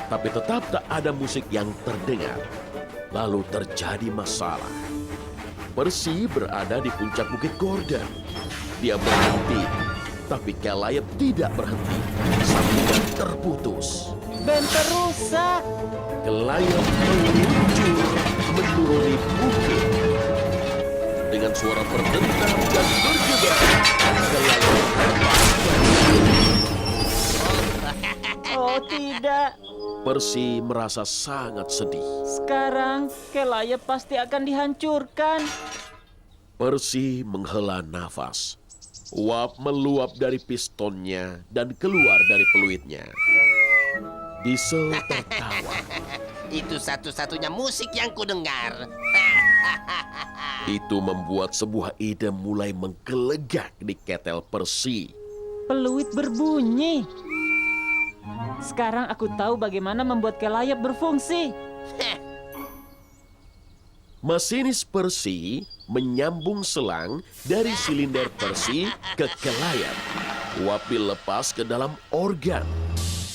Tapi tetap tak ada musik yang terdengar. Lalu terjadi masalah. Percy berada di puncak bukit Gordon. Dia berhenti, tapi kelayap tidak berhenti. Sambungan terputus.
Bemper rusak.
Kelayap meluncur menuruni bukit. Dengan suara berdentam dan bergebar, kelayap
Oh tidak.
Percy merasa sangat sedih.
Sekarang kelayap pasti akan dihancurkan.
Percy menghela nafas. Uap meluap dari pistonnya dan keluar dari peluitnya. Diesel tertawa.
Itu satu-satunya musik yang kudengar.
Itu membuat sebuah ide mulai menggelegak di ketel Percy.
Peluit berbunyi. Sekarang aku tahu bagaimana membuat kelayap berfungsi.
Masinis Percy menyambung selang dari silinder Percy ke kelayap. Uap dilepas ke dalam organ.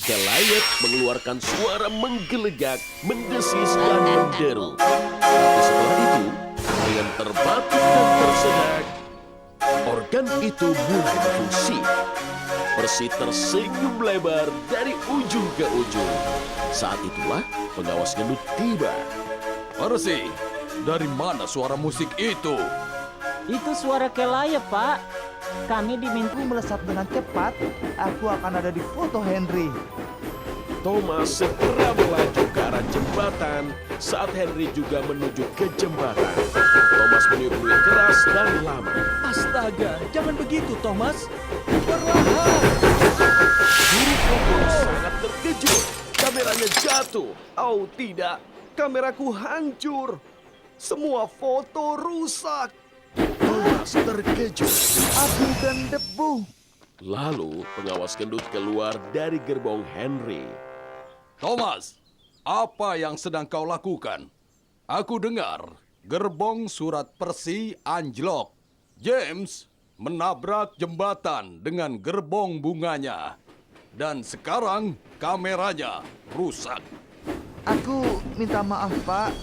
Kelayap mengeluarkan suara menggelegak, mendesis, dan menderu. Tapi setelah itu, dengan terbatuk dan tersedak, organ itu mulai berfungsi. Percy tersenyum lebar dari ujung ke ujung. Saat itulah pengawas gendut tiba.
Percy, dari mana suara musik itu?
Itu suara kelayap, Pak. Kami diminta
Melesat dengan cepat, aku akan ada di foto Henry.
Thomas segera melaju ke arah jembatan saat Henry juga menuju ke jembatan. Thomas meniup peluit keras dan lama.
Astaga, jangan begitu, Thomas. Perlahan.
Guru pun sangat terkejut. Kameranya jatuh.
Oh tidak, kameraku hancur. Semua foto rusak.
Thomas terkejut.
Abu dan debu.
Lalu pengawas gendut keluar dari gerbong Henry.
Thomas, apa yang sedang kau lakukan? Aku dengar gerbong surat Percy anjlok. James menabrak jembatan dengan gerbong bunganya. Dan sekarang kameranya rusak.
Aku minta maaf, Pak.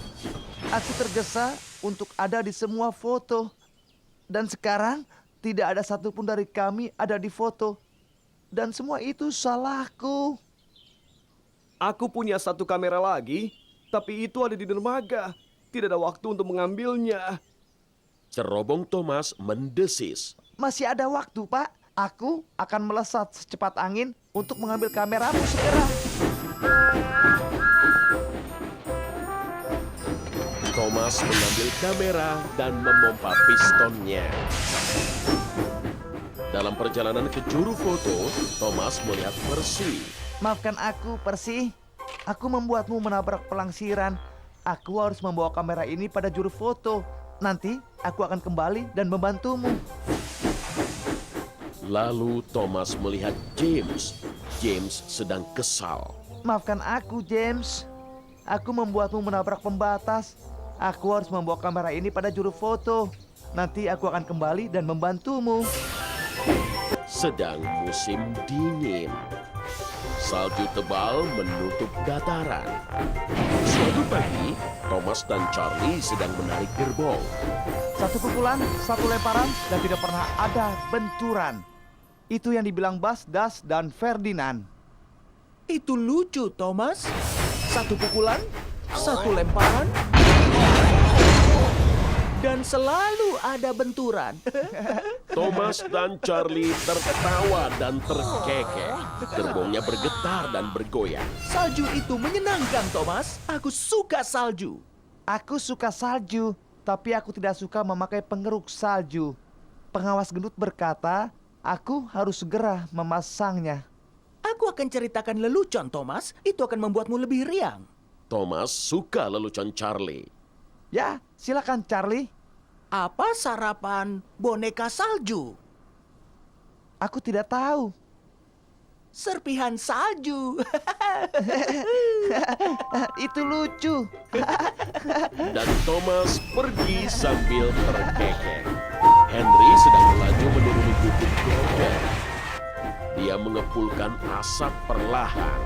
Aku tergesa untuk ada di semua foto. Dan sekarang tidak ada satupun dari kami ada di foto. Dan semua itu salahku.
Aku punya satu kamera lagi, tapi itu ada di dermaga. Tidak ada waktu untuk mengambilnya.
Cerobong Thomas mendesis.
Masih ada waktu, Pak. Aku akan melesat secepat angin untuk mengambil kameramu segera.
Thomas mengambil kamera dan memompa pistonnya. Dalam perjalanan ke juru foto, Thomas melihat Percy.
Maafkan aku, Percy. Aku membuatmu menabrak pelangsiran. Aku harus membawa kamera ini pada juru foto. Nanti aku akan kembali dan membantumu.
Lalu Thomas melihat James. James sedang kesal.
Maafkan aku, James. Aku membuatmu menabrak pembatas. Aku harus membawa kamera ini pada juru foto. Nanti aku akan kembali dan membantumu.
Sedang musim dingin. Salju tebal menutup dataran. Suatu pagi, Thomas dan Charlie sedang menarik gerbong.
Satu pukulan, satu lemparan, dan tidak pernah ada benturan. Itu yang dibilang Bas, Das, dan Ferdinand.
Itu lucu, Thomas. Satu pukulan, satu lemparan, dan selalu ada benturan.
Thomas dan Charlie tertawa dan terkekeh. Gerbongnya bergetar dan bergoyang.
Salju itu menyenangkan, Thomas. Aku suka salju.
Aku suka salju, tapi aku tidak suka memakai pengeruk salju. Pengawas gendut berkata, aku harus segera memasangnya.
Aku akan ceritakan lelucon, Thomas. Itu akan membuatmu lebih riang.
Thomas suka lelucon Charlie.
Ya, silakan Charlie.
Apa sarapan boneka salju?
Aku tidak tahu.
Serpihan salju.
Itu lucu.
Dan Thomas pergi sambil terkekeh. Henry sedang melaju menuruni bukit Grodor. Dia mengepulkan asap perlahan.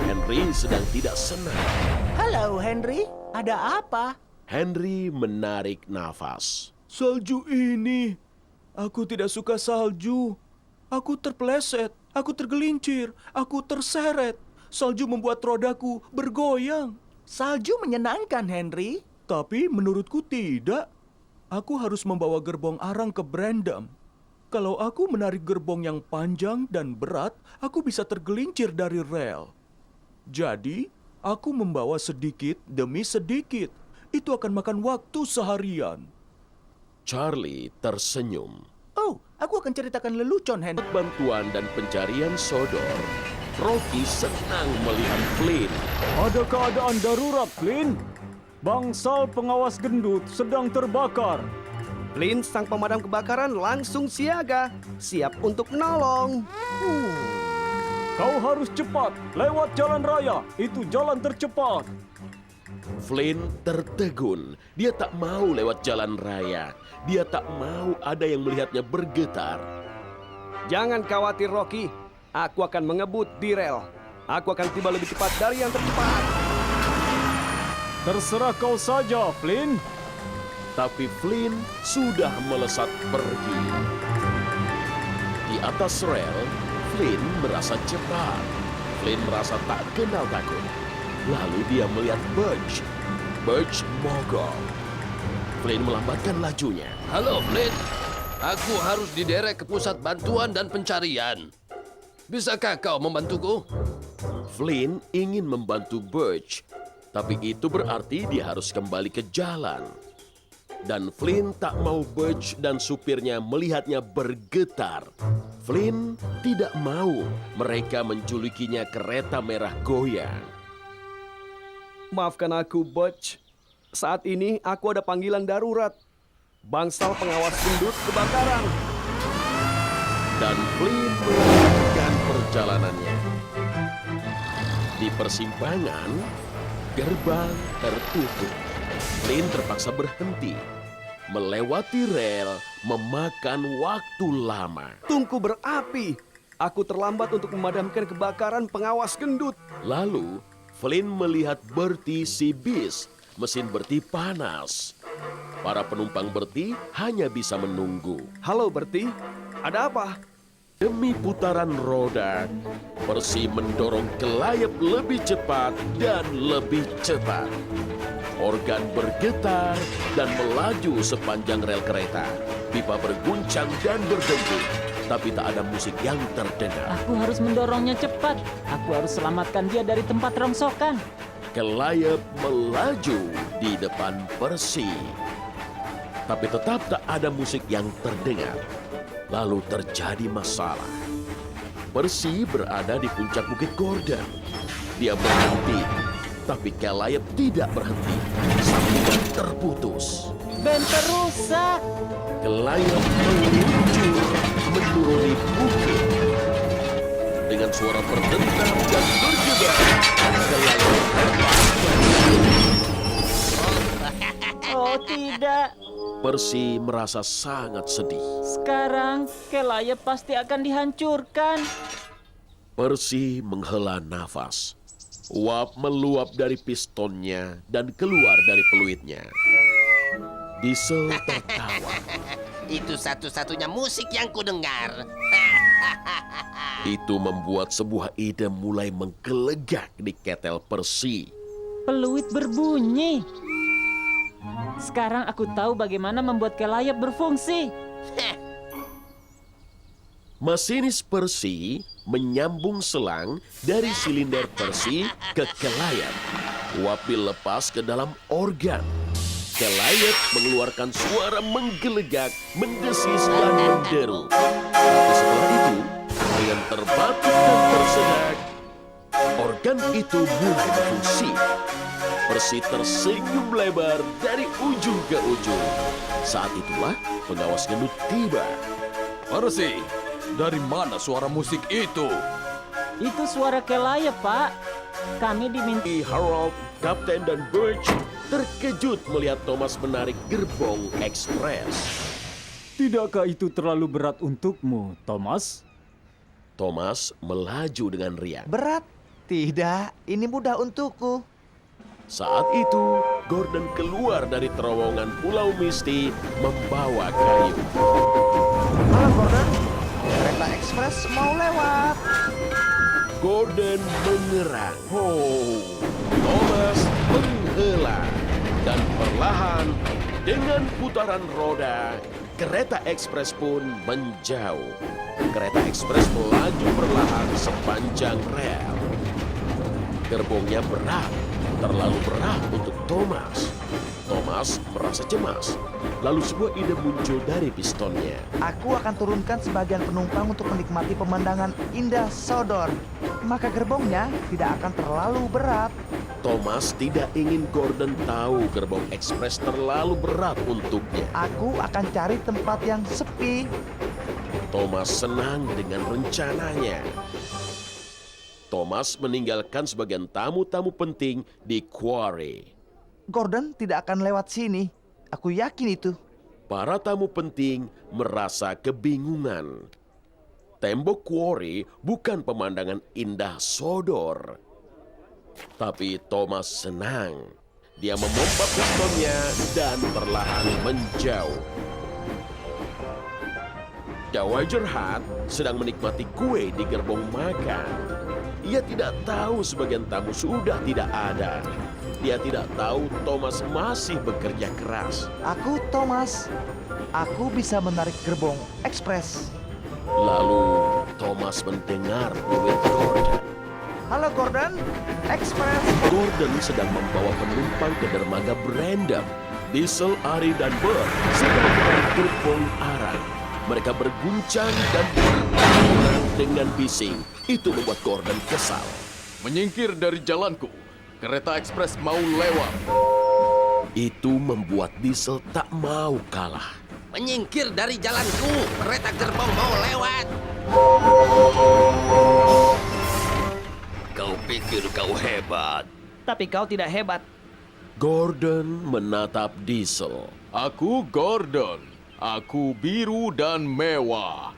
Henry sedang tidak senang.
Halo, Henry. Ada apa?
Henry menarik nafas.
Salju ini. Aku tidak suka salju. Aku terpeleset, aku tergelincir, aku terseret. Salju membuat rodaku bergoyang.
Salju menyenangkan, Henry.
Tapi menurutku tidak. Aku harus membawa gerbong arang ke Brandam. Kalau aku menarik gerbong yang panjang dan berat, aku bisa tergelincir dari rel. Jadi, aku membawa sedikit demi sedikit. Itu akan makan waktu seharian.
Charlie tersenyum.
Oh, aku akan ceritakan lelucon, Henry.
Bantuan dan pencarian Sodor, Rocky senang melihat Flynn.
Ada keadaan darurat, Flynn. Bangsal pengawas gendut sedang terbakar.
Flynn, sang pemadam kebakaran, langsung siaga, siap untuk menolong.
Kau harus cepat, lewat jalan raya. Itu jalan tercepat.
Flynn tertegun. Dia tak mau lewat jalan raya. Dia tak mau ada yang melihatnya bergetar.
Jangan khawatir, Rocky. Aku akan mengebut di rel. Aku akan tiba lebih cepat dari yang tercepat.
Terserah kau saja, Flynn.
Tapi Flynn sudah melesat pergi. Di atas rel, Flynn merasa cepat. Flynn merasa tak kenal takut. Lalu dia melihat Birch. Birch mogok. Flynn melambatkan lajunya.
Halo, Flynn. Aku harus diderek ke pusat bantuan dan pencarian. Bisakah kau membantuku?
Flynn ingin membantu Birch, tapi itu berarti dia harus kembali ke jalan. Dan Flynn tak mau Birch dan supirnya melihatnya bergetar. Flynn tidak mau mereka menjulukinya kereta merah goyang.
Maafkan aku, Butch. Saat ini aku ada panggilan darurat. Bangsal pengawas gendut kebakaran.
Dan Flynn melanjutkan perjalanannya. Di persimpangan, gerbang tertutup. Flynn terpaksa berhenti. Melewati rel memakan waktu lama.
Tungku berapi. Aku terlambat untuk memadamkan kebakaran pengawas gendut.
Lalu, Flynn melihat Bertie si bis. Mesin Bertie panas. Para penumpang Bertie hanya bisa menunggu.
Halo, Bertie. Ada apa?
Demi putaran roda, Percy mendorong kelayap lebih cepat dan lebih cepat. Organ bergetar dan melaju sepanjang rel kereta. Pipa berguncang dan berdengung, tapi tak ada musik yang terdengar.
Aku harus mendorongnya cepat. Aku harus selamatkan dia dari tempat rongsokan.
Kelayap melaju di depan Percy. Tapi tetap tak ada musik yang terdengar. Lalu terjadi masalah. Percy berada di puncak Bukit Gordon. Dia berhenti, tapi Kelayep tidak berhenti. Sambungan terputus.
Bemper rusak.
Kelayep meluncur menuruni bukit. Dengan suara berdentang dan bergebar, Kelayep terbang.
Oh tidak.
Percy merasa sangat sedih.
Sekarang Kelayep pasti akan dihancurkan.
Percy menghela nafas. Uap meluap dari pistonnya dan keluar dari peluitnya. Diesel tertawa.
Itu satu-satunya musik yang kudengar.
Itu membuat sebuah ide mulai menggelegak di ketel Percy.
Peluit berbunyi. Sekarang aku tahu bagaimana membuat Kelayep berfungsi.
Masinis Percy menyambung selang dari silinder Percy ke Kelayep. Uap dilepas ke dalam organ. Kelayep mengeluarkan suara menggelegak, mendesis dan menderu. Tapi setelah itu, dengan terbatuk dan tersedak, organ itu mulai berfungsi. Percy tersenyum lebar dari ujung ke ujung. Saat itulah pengawas gendut tiba.
Percy, dari mana suara musik itu?
Itu suara Kelayep, Pak. Kami diminta.
Harold, Kapten dan Birch terkejut melihat Thomas menarik gerbong ekspres.
Tidakkah itu terlalu berat untukmu, Thomas?
Thomas melaju dengan riang.
Berat? Tidak, ini mudah untukku.
Saat itu, Gordon keluar dari terowongan Pulau Misty membawa kayu.
Halo Gordon, kereta ekspres mau lewat.
Gordon mengerang. Thomas menghela. Dan perlahan, dengan putaran roda, kereta ekspres pun menjauh. Kereta ekspres melaju perlahan sepanjang rel. Gerbongnya berat, terlalu berat untuk Thomas. Thomas merasa cemas. Lalu sebuah ide muncul dari pistonnya.
Aku akan turunkan sebagian penumpang untuk menikmati pemandangan indah Sodor. Maka gerbongnya tidak akan terlalu berat.
Thomas tidak ingin Gordon tahu gerbong ekspres terlalu berat untuknya.
Aku akan cari tempat yang sepi.
Thomas senang dengan rencananya. Thomas meninggalkan sebagian tamu-tamu penting di quarry.
Gordon tidak akan lewat sini. Aku yakin itu.
Para tamu penting merasa kebingungan. Tembok quarry bukan pemandangan indah Sodor. Tapi Thomas senang. Dia memompa pistonnya dan perlahan menjauh. Dowager Hat sedang menikmati kue di gerbong makan. Ia tidak tahu sebagian tamu sudah tidak ada. Dia tidak tahu Thomas masih bekerja keras.
Aku Thomas. Aku bisa menarik gerbong ekspres.
Lalu Thomas mendengar peluit Gordon.
Halo Gordon, ekspres.
Gordon sedang membawa penumpang ke dermaga Brandon. Diesel, Ari, dan Bert sedang menarik gerbong arang. Mereka berguncang dan bertaburan dengan bising. Itu membuat Gordon kesal.
Menyingkir dari jalanku. Kereta ekspres mau lewat.
Itu membuat Diesel tak mau kalah.
Menyingkir dari jalanku. Kereta gerbong mau lewat.
Kau pikir kau hebat.
Tapi kau tidak hebat.
Gordon menatap Diesel.
Aku Gordon. Aku biru dan mewah.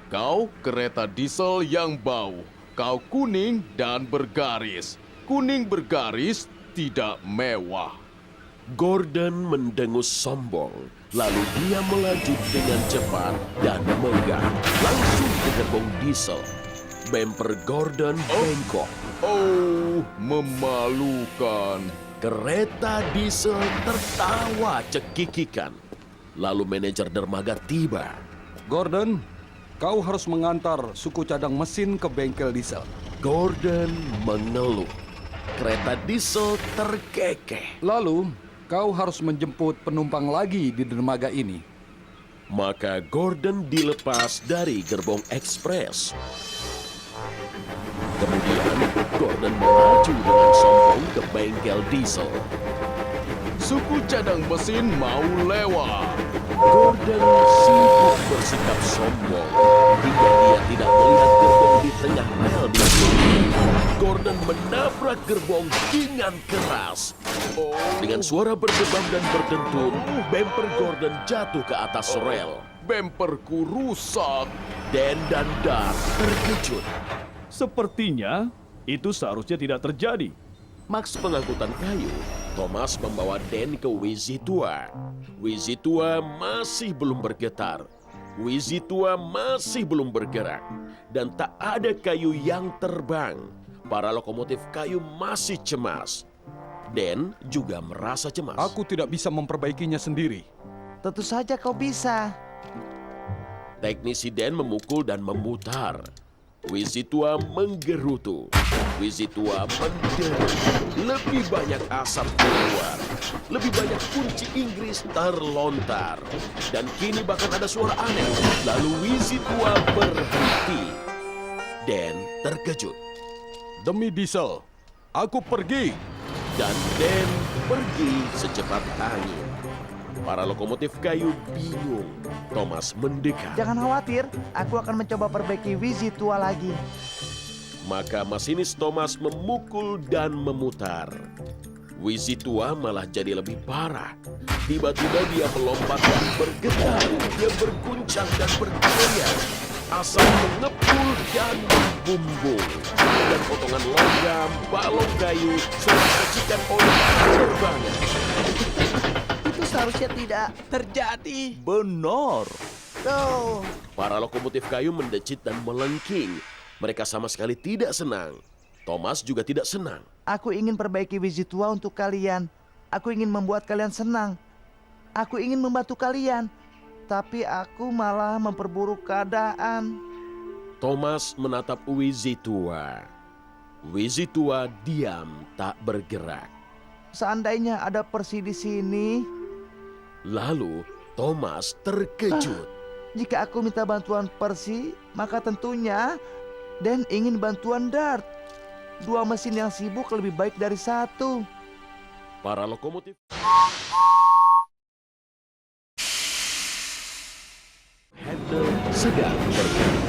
Kau kereta diesel yang bau. Kau kuning dan bergaris. Kuning bergaris tidak mewah.
Gordon mendengus sombong. Lalu dia melaju dengan cepat dan megah. Langsung ke gerbong Diesel. Bemper Gordon bengkok.
Oh, memalukan.
Kereta Diesel tertawa cekikikan. Lalu manajer dermaga tiba.
Gordon, kau harus mengantar suku cadang mesin ke bengkel diesel.
Gordon mengeluh. Kereta Diesel terkekeh.
Lalu, kau harus menjemput penumpang lagi di dermaga ini.
Maka Gordon dilepas dari gerbong ekspres. Kemudian Gordon melaju dengan sombong ke bengkel diesel.
Suku cadang mesin mau lewat.
Gordon sibuk bersikap sombong hingga dia tidak melihat gerbong di tengah rel diesel. Gordon menabrak gerbong dengan keras. Dengan suara berdebam dan berdentum, bemper Gordon jatuh ke atas rel.
Bemperku rusak.
Dan Dart terkejut.
Sepertinya itu seharusnya tidak terjadi.
Max pengangkutan kayu, Thomas membawa Dan ke Wizzy tua. Wizzy tua masih belum bergetar. Wizzy tua masih belum bergerak. Dan tak ada kayu yang terbang. Para lokomotif kayu masih cemas. Dan juga merasa cemas.
Aku tidak bisa memperbaikinya sendiri.
Tentu saja kau bisa.
Teknisi Dan memukul dan memutar. Wizzy tua menggerutu. Wizzy tua menderu. Lebih banyak asap keluar. Lebih banyak kunci Inggris terlontar. Dan kini bahkan ada suara aneh. Lalu Wizzy tua berhenti. Dan terkejut.
Demi diesel, aku pergi.
Dan Dan pergi secepat angin. Para lokomotif kayu bingung. Thomas mendekat.
Jangan khawatir, aku akan mencoba perbaiki Wizzy tua lagi.
Maka masinis Thomas memukul dan memutar. Wizzy tua malah jadi lebih parah. Tiba-tiba dia melompat dan bergetar. Dia berguncang dan bergoyang. Asap mengepul dan membumbung. Dan potongan logam, balok kayu, serta percikan oleh terbangan.
Itu seharusnya tidak terjadi.
Benar.
Oh.
Para lokomotif kayu mendecit dan melengking. Mereka sama sekali tidak senang. Thomas juga tidak senang.
Aku ingin perbaiki Wizzy tua untuk kalian. Aku ingin membuat kalian senang. Aku ingin membantu kalian. Tapi aku malah memperburuk keadaan.
Thomas menatap Wizzy tua. Wizzy tua diam tak bergerak.
Seandainya ada Percy di sini.
Lalu Thomas terkejut.
Jika aku minta bantuan Percy, maka tentunya Dan ingin bantuan Dart. Dua mesin yang sibuk lebih baik dari satu.
Para lokomotif Handel sedang bergerak.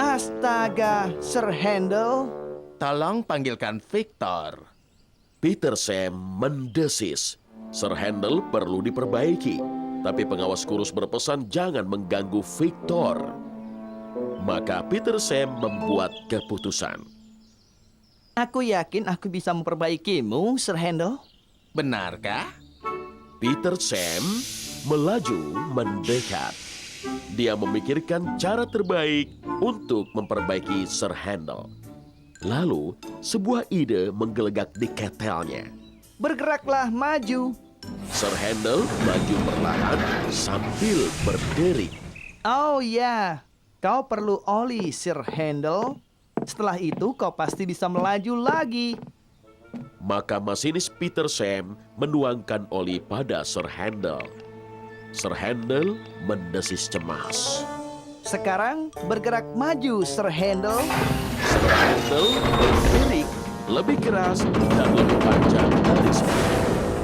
Astaga, Sir Handel.
Tolong panggilkan Victor.
Peter Sam mendesis. Sir Handel perlu diperbaiki. Tapi pengawas kurus berpesan jangan mengganggu Victor. Maka Peter Sam membuat keputusan.
Aku yakin aku bisa memperbaikimu, Sir Handel.
Benarkah?
Peter Sam melaju mendekat. Dia memikirkan cara terbaik untuk memperbaiki Sir Handel. Lalu, sebuah ide menggelegak di ketelnya.
Bergeraklah maju.
Sir Handel maju perlahan sambil berdiri.
Oh ya, kau perlu oli, Sir Handel. Setelah itu kau pasti bisa melaju lagi.
Maka masinis Peter Sam menuangkan oli pada Sir Handel. Sir Handel mendesis cemas.
Sekarang bergerak maju, Sir Handel.
Sir Handel berdiri lebih keras dan lebih panjang dari sebelumnya.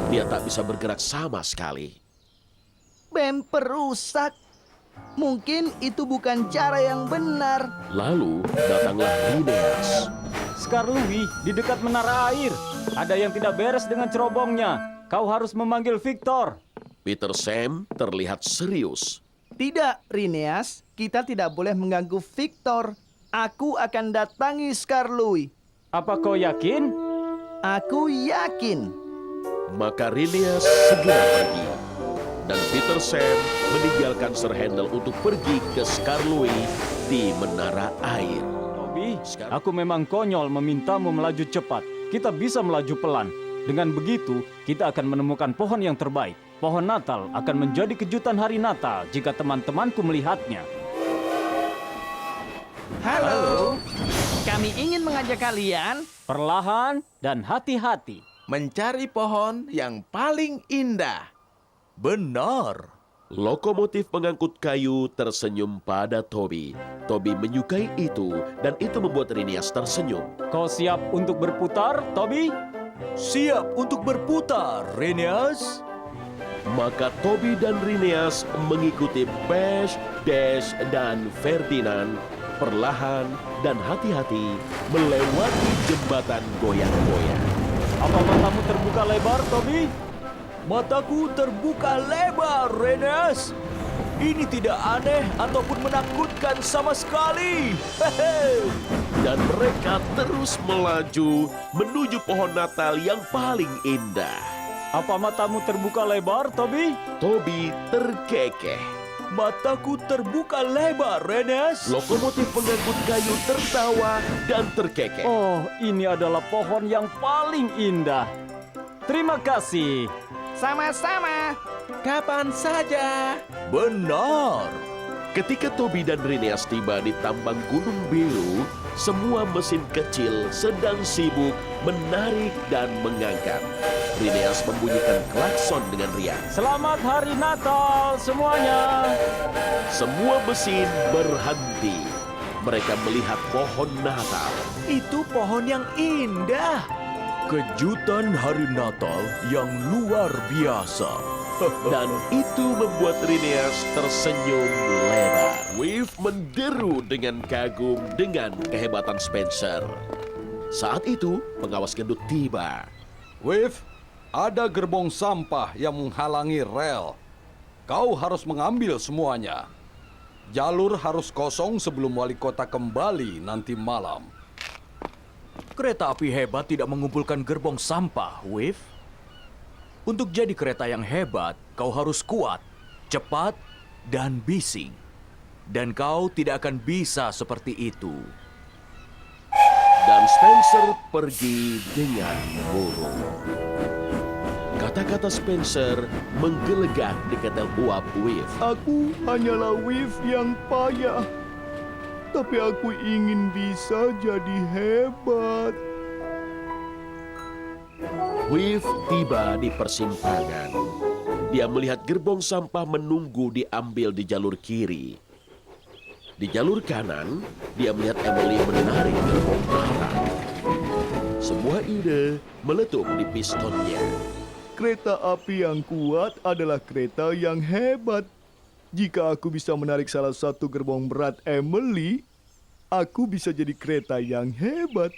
Dia tak bisa bergerak sama sekali.
Bemper rusak. Mungkin itu bukan cara yang benar.
Lalu datanglah Phineas.
Skarloui di dekat menara air. Ada yang tidak beres dengan cerobongnya. Kau harus memanggil Victor.
Peter Sam terlihat serius.
Tidak, Phineas. Kita tidak boleh mengganggu Victor. Aku akan datangi Skarloui.
Apa kau yakin?
Aku yakin.
Maka Phineas segera pergi. Dan Peter Sam meninggalkan Sir Handel untuk pergi ke Skarloui di menara air.
Toby, aku memang konyol memintamu melaju cepat. Kita bisa melaju pelan. Dengan begitu, kita akan menemukan pohon yang terbaik. Pohon Natal akan menjadi kejutan hari Natal jika teman-temanku melihatnya.
Halo. Kami ingin mengajak kalian
Perlahan dan hati-hati.
Mencari pohon yang paling indah.
Benar.
Lokomotif pengangkut kayu tersenyum pada Toby. Toby menyukai itu dan itu membuat Rhinias tersenyum.
Kau siap untuk berputar, Toby?
Siap untuk berputar, Rhinias.
Maka Toby dan Rhinias mengikuti Bash, Dash, dan Ferdinand perlahan dan hati-hati melewati jembatan goyang-goyang.
Apa matamu terbuka lebar, Toby?
Mataku terbuka lebar, Rhinias. Ini tidak aneh ataupun menakutkan sama sekali. Hehe.
Dan mereka terus melaju menuju pohon Natal yang paling indah.
Apa matamu terbuka lebar, Toby?
Toby terkekeh.
Mataku terbuka lebar, Rhinias.
Lokomotif pengangkut kayu tertawa dan terkekeh.
Oh, ini adalah pohon yang paling indah. Terima kasih.
Sama-sama. Kapan saja.
Benar.
Ketika Toby dan Rhinias tiba di tambang Gunung Biru, semua mesin kecil sedang sibuk menarik dan mengangkat. Rhinias membunyikan klakson dengan riang.
Selamat Hari Natal semuanya.
Semua mesin berhenti. Mereka melihat pohon Natal.
Itu pohon yang indah. Kejutan hari Natal yang luar biasa.
Dan itu membuat Rhinias tersenyum lebar. Wave menderu dengan kagum dengan kehebatan Spencer. Saat itu, pengawas gendut tiba.
Wave, ada gerbong sampah yang menghalangi rel. Kau harus mengambil semuanya. Jalur harus kosong sebelum wali kota kembali nanti malam.
Kereta api hebat tidak mengumpulkan gerbong sampah, Wave. Untuk jadi kereta yang hebat, kau harus kuat, cepat, dan bising. Dan kau tidak akan bisa seperti itu.
Dan Spencer pergi dengan murung. Kata-kata Spencer menggelegar di ketel uap Wave.
Aku hanyalah Wave yang payah. Tapi aku ingin bisa jadi hebat.
Wave tiba di persimpangan. Dia melihat gerbong sampah menunggu diambil di jalur kiri. Di jalur kanan, dia melihat Emily menarik gerbong arang. Sebuah ide meletup di pistonnya.
Kereta api yang kuat adalah kereta yang hebat. Jika aku bisa menarik salah satu gerbong berat Emily, aku bisa jadi kereta yang hebat.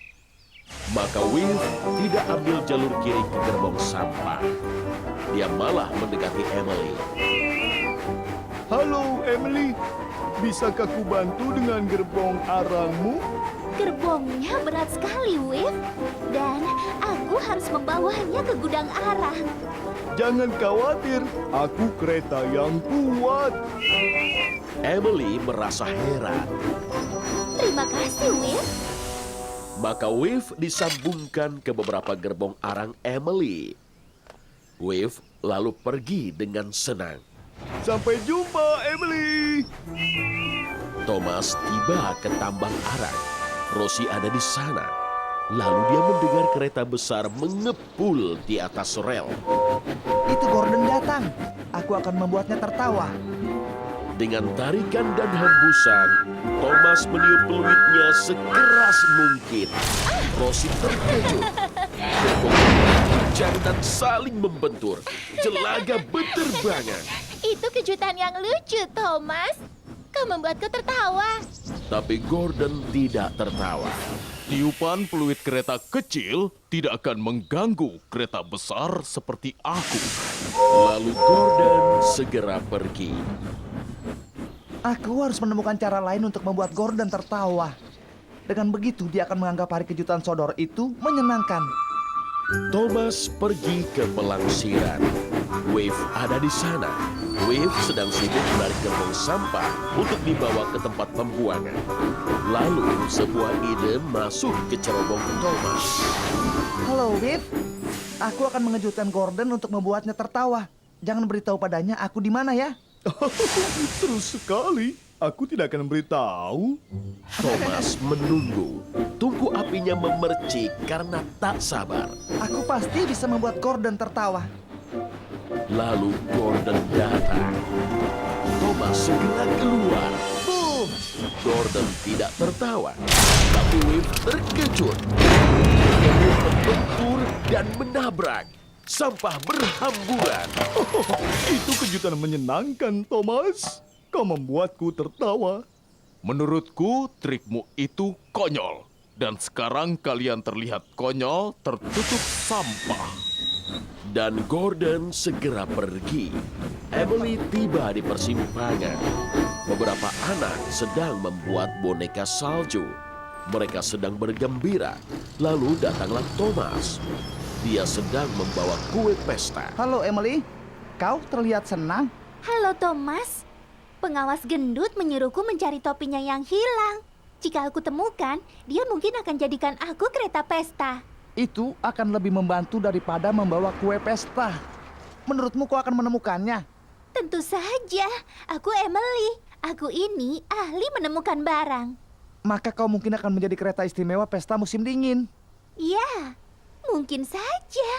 Maka Wave tidak ambil jalur kiri ke gerbong sampah. Dia malah mendekati Emily.
Halo Emily, bisakah ku bantu dengan gerbong arangmu?
Gerbongnya berat sekali, Wave. Dan aku harus membawanya ke gudang arang.
Jangan khawatir, aku kereta yang kuat.
Emily merasa heran.
Terima kasih, Wave.
Maka Wave disambungkan ke beberapa gerbong arang Emily. Wave lalu pergi dengan senang.
Sampai jumpa, Emily.
Thomas tiba ke tambang arang. Rosie ada di sana. Lalu dia mendengar kereta besar mengepul di atas rel.
Itu Gordon datang. Aku akan membuatnya tertawa.
Dengan tarikan dan hembusan, Thomas meniup peluitnya sekeras mungkin. Rosie terkejut. Gerbong berguncang dan saling membentur. Jelaga berterbangan.
Itu kejutan yang lucu, Thomas. Kau membuatku tertawa.
Tapi Gordon tidak tertawa.
Tiupan peluit kereta kecil tidak akan mengganggu kereta besar seperti aku.
Lalu Gordon segera pergi.
Aku harus menemukan cara lain untuk membuat Gordon tertawa. Dengan begitu, dia akan menganggap hari kejutan sodor itu menyenangkan.
Thomas pergi ke pelangsiran. Wave ada di sana. Wave sedang sibuk menarik gerbong sampah untuk dibawa ke tempat pembuangan. Lalu sebuah ide masuk ke cerobong Thomas.
Halo, Wave. Aku akan mengejutkan Gordon untuk membuatnya tertawa. Jangan beritahu padanya aku di mana ya.
Terus sekali. Aku tidak akan beritahu.
Thomas menunggu. Tungku apinya memercik karena tak sabar.
Aku pasti bisa membuat Gordon tertawa.
Lalu Gordon datang. Thomas segera keluar. Boom! Gordon tidak tertawa, tapi Wave terkejut. Dia terbentur dan menabrak. Sampah berhamburan.
Itu kejutan menyenangkan, Thomas. Kau membuatku tertawa.
Menurutku, trikmu itu konyol. Dan sekarang kalian terlihat konyol tertutup sampah.
Dan Gordon segera pergi. Emily tiba di persimpangan. Beberapa anak sedang membuat boneka salju. Mereka sedang bergembira. Lalu datanglah Thomas. Dia sedang membawa kue pesta.
Halo Emily, kau terlihat senang.
Halo Thomas. Pengawas gendut menyuruhku mencari topinya yang hilang. Jika aku temukan, dia mungkin akan jadikan aku kereta pesta.
Itu akan lebih membantu daripada membawa kue pesta. Menurutmu kau akan menemukannya?
Tentu saja. Aku Emily. Aku ini ahli menemukan barang.
Maka kau mungkin akan menjadi kereta istimewa pesta musim dingin.
Ya, mungkin saja.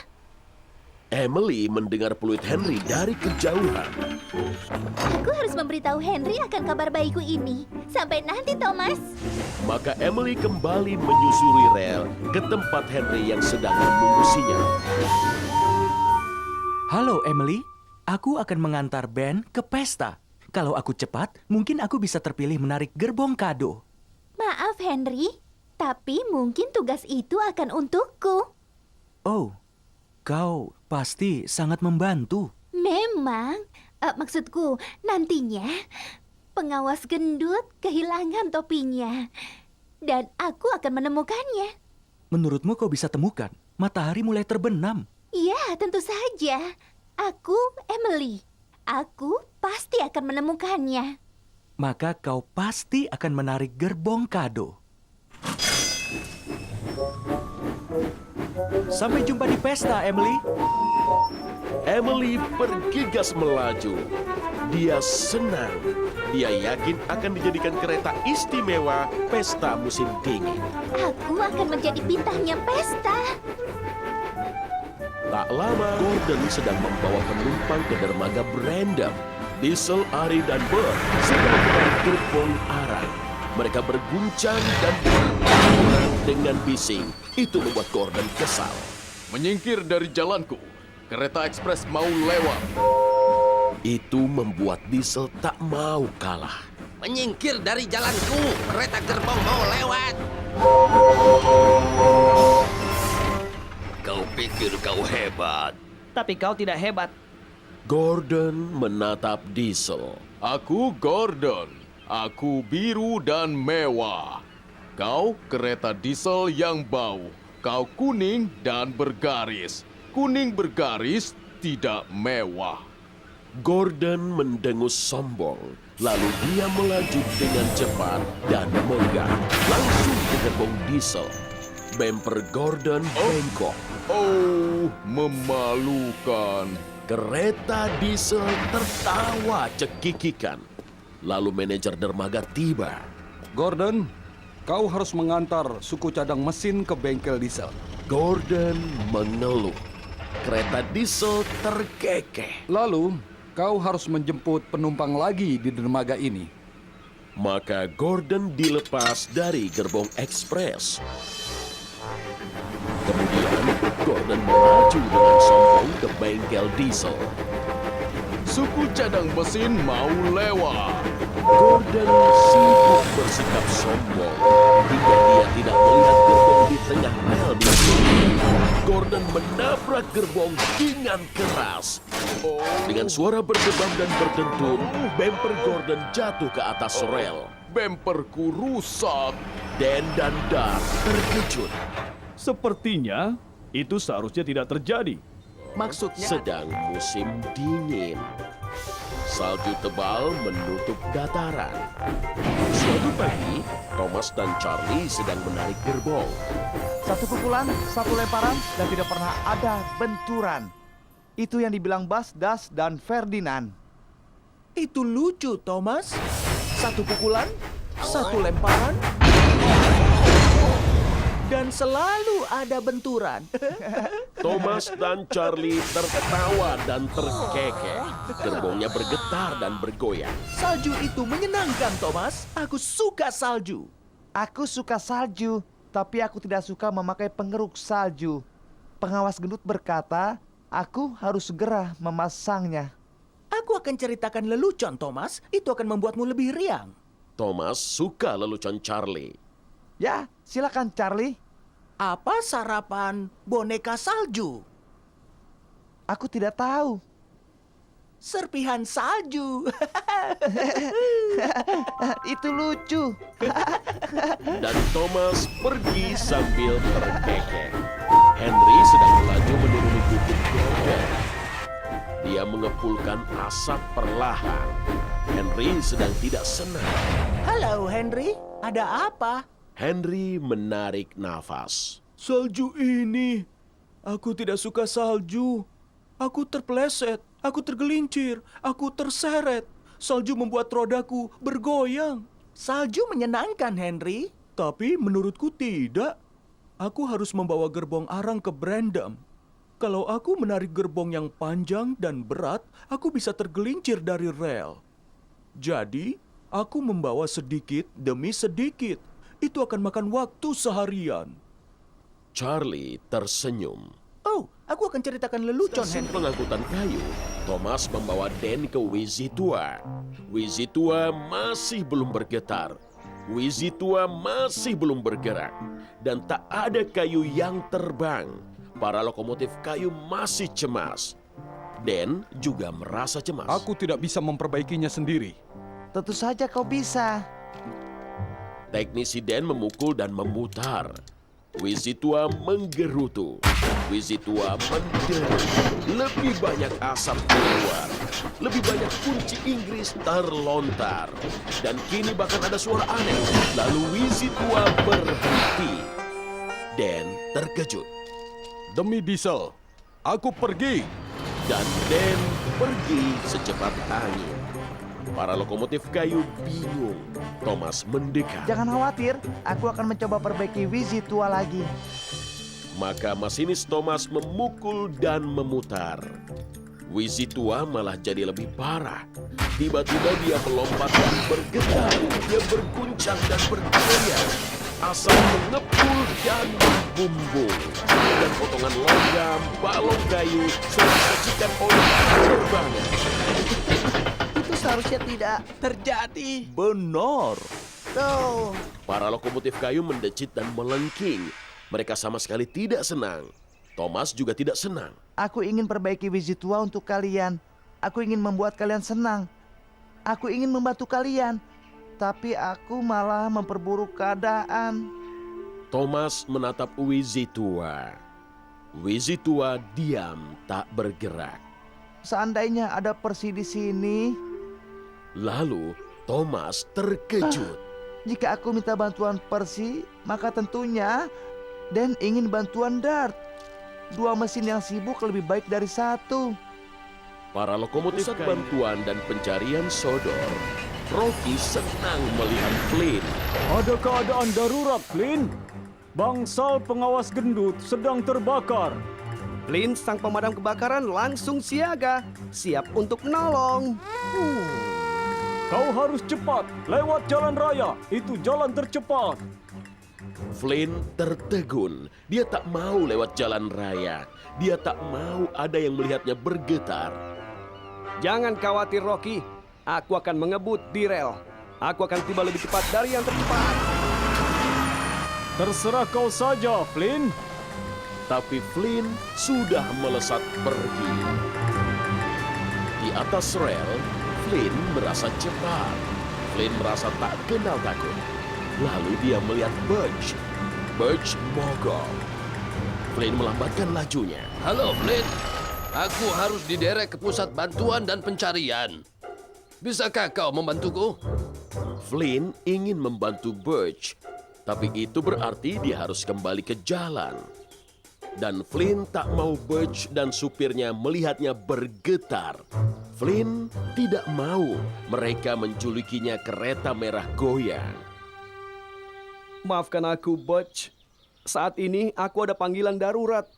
Emily mendengar peluit Henry dari kejauhan.
Aku harus memberitahu Henry akan kabar baikku ini. Sampai nanti, Thomas.
Maka Emily kembali menyusuri rel ke tempat Henry yang sedang menunggu sinyal.
Halo Emily, aku akan mengantar Ben ke pesta. Kalau aku cepat, mungkin aku bisa terpilih menarik gerbong kado.
Maaf, Henry. Tapi mungkin tugas itu akan untukku.
Oh, kau pasti sangat membantu.
Memang. Maksudku, nantinya pengawas gendut kehilangan topinya. Dan aku akan menemukannya.
Menurutmu kau bisa temukan? Matahari mulai terbenam.
Ya, tentu saja. Aku Emily. Aku pasti akan menemukannya.
Maka kau pasti akan menarik gerbong kado. Sampai jumpa di pesta, Emily.
Emily bergegas melaju. Dia senang. Dia yakin akan dijadikan kereta istimewa pesta musim dingin.
Aku akan menjadi bintangnya pesta.
Tak lama, Gordon sedang membawa penumpang ke dermaga Brandon. Diesel, Ari, dan Bert sedang menarik gerbong arang. Mereka berguncang dan bertaburan dengan bising. Itu membuat Gordon kesal.
Menyingkir dari jalanku. Kereta ekspres mau lewat.
Itu membuat Diesel tak mau kalah.
Menyingkir dari jalanku. Kereta gerbong mau lewat.
Kau pikir kau hebat.
Tapi kau tidak hebat.
Gordon menatap Diesel.
Aku Gordon. Aku biru dan mewah. Kau kereta diesel yang bau. Kau kuning dan bergaris. Kuning bergaris tidak mewah.
Gordon mendengus sombong. Lalu dia melaju dengan cepat dan megah. Langsung ke gerbong Diesel. Bemper Gordon bengkok.
Oh, memalukan.
Kereta Diesel tertawa cekikikan. Lalu manajer dermaga tiba.
Gordon, kau harus mengantar suku cadang mesin ke bengkel diesel.
Gordon mengeluh. Kereta Diesel terkekeh.
Lalu, kau harus menjemput penumpang lagi di dermaga ini.
Maka Gordon dilepas dari gerbong ekspres. Kemudian Gordon melaju dengan sombong ke bengkel Diesel.
Suku cadang mesin mau lewat.
Gordon sibuk bersikap sombong hingga dia tidak melihat gerbong di tengah rel di sini. Gordon menabrak gerbong dengan keras. Dengan suara berdebam dan berdentum, bemper Gordon jatuh ke atas rel.
Bemperku rusak.
Dan Dar terkejut.
Sepertinya itu seharusnya tidak terjadi.
Maksudnya?
Sedang musim dingin. Salju tebal menutup dataran. Suatu pagi, Thomas dan Charlie sedang menarik gerbong.
Satu pukulan, satu lemparan, dan tidak pernah ada benturan. Itu yang dibilang Bas, Das, dan Ferdinand.
Itu lucu, Thomas. Satu pukulan, satu lemparan. dan selalu ada benturan.
Thomas dan Charlie tertawa dan terkekeh. Gerbongnya bergetar dan bergoyang.
Salju itu menyenangkan, Thomas. Aku suka salju.
Aku suka salju, tapi aku tidak suka memakai pengeruk salju. Pengawas gendut berkata, aku harus segera memasangnya.
Aku akan ceritakan lelucon, Thomas. Itu akan membuatmu lebih riang.
Thomas suka lelucon Charlie.
Ya, silakan Charlie.
Apa sarapan boneka salju?
Aku tidak tahu.
Serpihan salju.
Itu lucu.
Dan Thomas pergi sambil terkekeh. Henry sedang melaju menuruni bukit Golden. Dia mengepulkan asap perlahan. Henry sedang tidak senang.
Halo, Henry. Ada apa?
Henry menarik nafas.
Salju ini. Aku tidak suka salju. Aku terpeleset. Aku tergelincir. Aku terseret. Salju membuat rodaku bergoyang. Salju menyenangkan, Henry. Tapi menurutku tidak. Aku harus membawa gerbong arang ke Brandam. Kalau aku menarik gerbong yang panjang dan berat, aku bisa tergelincir dari rel. Jadi, aku membawa sedikit demi sedikit. Itu akan makan waktu seharian.
Charlie tersenyum.
Oh, aku akan ceritakan lelucon,
Stasiun
Henry.
pengangkutan kayu, Thomas membawa Dan ke Wizitua. Wizitua masih belum bergetar. Wizitua masih belum bergerak. Dan tak ada kayu yang terbang. Para lokomotif kayu masih cemas. Dan juga merasa cemas.
Aku tidak bisa memperbaikinya sendiri.
Tentu saja kau bisa.
Teknisi Dan memukul dan memutar. Wizitua menggerutu. Wizitua menderu. Lebih banyak asap keluar. Lebih banyak kunci Inggris terlontar. Dan kini bahkan ada suara aneh. Lalu Wizitua berhenti. Dan terkejut.
Demi diesel, aku pergi.
Dan Dan pergi secepat angin. Para lokomotif kayu bingung. Thomas mendekat.
Jangan khawatir, aku akan mencoba perbaiki Wizitua lagi.
Maka masinis Thomas memukul dan memutar. Wizitua malah jadi lebih parah. Tiba-tiba dia melompat dan bergetar. Dia berguncang dan bergoyang. Asap mengepul dan membumbung. Dan potongan logam, balong kayu, serta percikan oleh terbangnya.
Itu seharusnya tidak terjadi.
Benar.
Tuh.
Para lokomotif kayu mendecit dan melengking. Mereka sama sekali tidak senang. Thomas juga tidak senang.
Aku ingin perbaiki Wizitua untuk kalian. Aku ingin membuat kalian senang. Aku ingin membantu kalian. Tapi aku malah memperburuk keadaan.
Thomas menatap Wizitua. Wizitua diam tak bergerak.
Seandainya ada Percy di sini.
Lalu Thomas terkejut.
Jika aku minta bantuan Percy, maka tentunya Dan ingin bantuan Dart. Dua mesin yang sibuk lebih baik dari satu.
Para lokomotif bantuan dan pencarian sodor. Rocky senang melihat Flynn.
Ada keadaan darurat, Flynn. Bangsal pengawas gendut sedang terbakar.
Flynn, sang pemadam kebakaran, langsung siaga. Siap untuk menolong.
Kau harus cepat lewat jalan raya. Itu jalan tercepat.
Flynn tertegun. Dia tak mau lewat jalan raya. Dia tak mau ada yang melihatnya bergetar.
Jangan khawatir, Rocky. Aku akan mengebut di rel. Aku akan tiba lebih cepat dari yang tercepat.
Terserah kau saja, Flynn.
Tapi Flynn sudah melesat pergi. Di atas rel, Flynn merasa cepat. Flynn merasa tak kenal takut. Lalu dia melihat Birch. Birch mogok. Flynn melambatkan lajunya.
Halo, Flynn. Aku harus diderek ke pusat bantuan dan pencarian. Bisakah kau membantuku?
Flynn ingin membantu Birch, tapi itu berarti dia harus kembali ke jalan. Dan Flynn tak mau Birch dan supirnya melihatnya bergetar. Flynn tidak mau mereka menculikinya kereta merah goyang.
Maafkan aku, Butch. Saat ini aku ada panggilan darurat.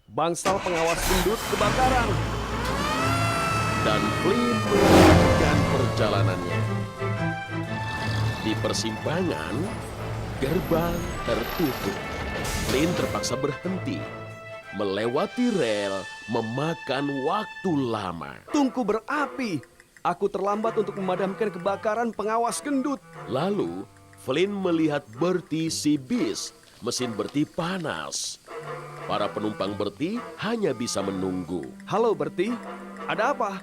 Bangsal pengawas gendut kebakaran.
Dan Flynn melanjutkan perjalanannya. Di persimpangan, gerbang tertutup. Flynn terpaksa berhenti. Melewati rel memakan waktu lama.
Tungku berapi. Aku terlambat untuk memadamkan kebakaran pengawas gendut.
Lalu, Flynn melihat Bertie si bis. Mesin Bertie panas. Para penumpang Bertie hanya bisa menunggu.
Halo Bertie, ada apa?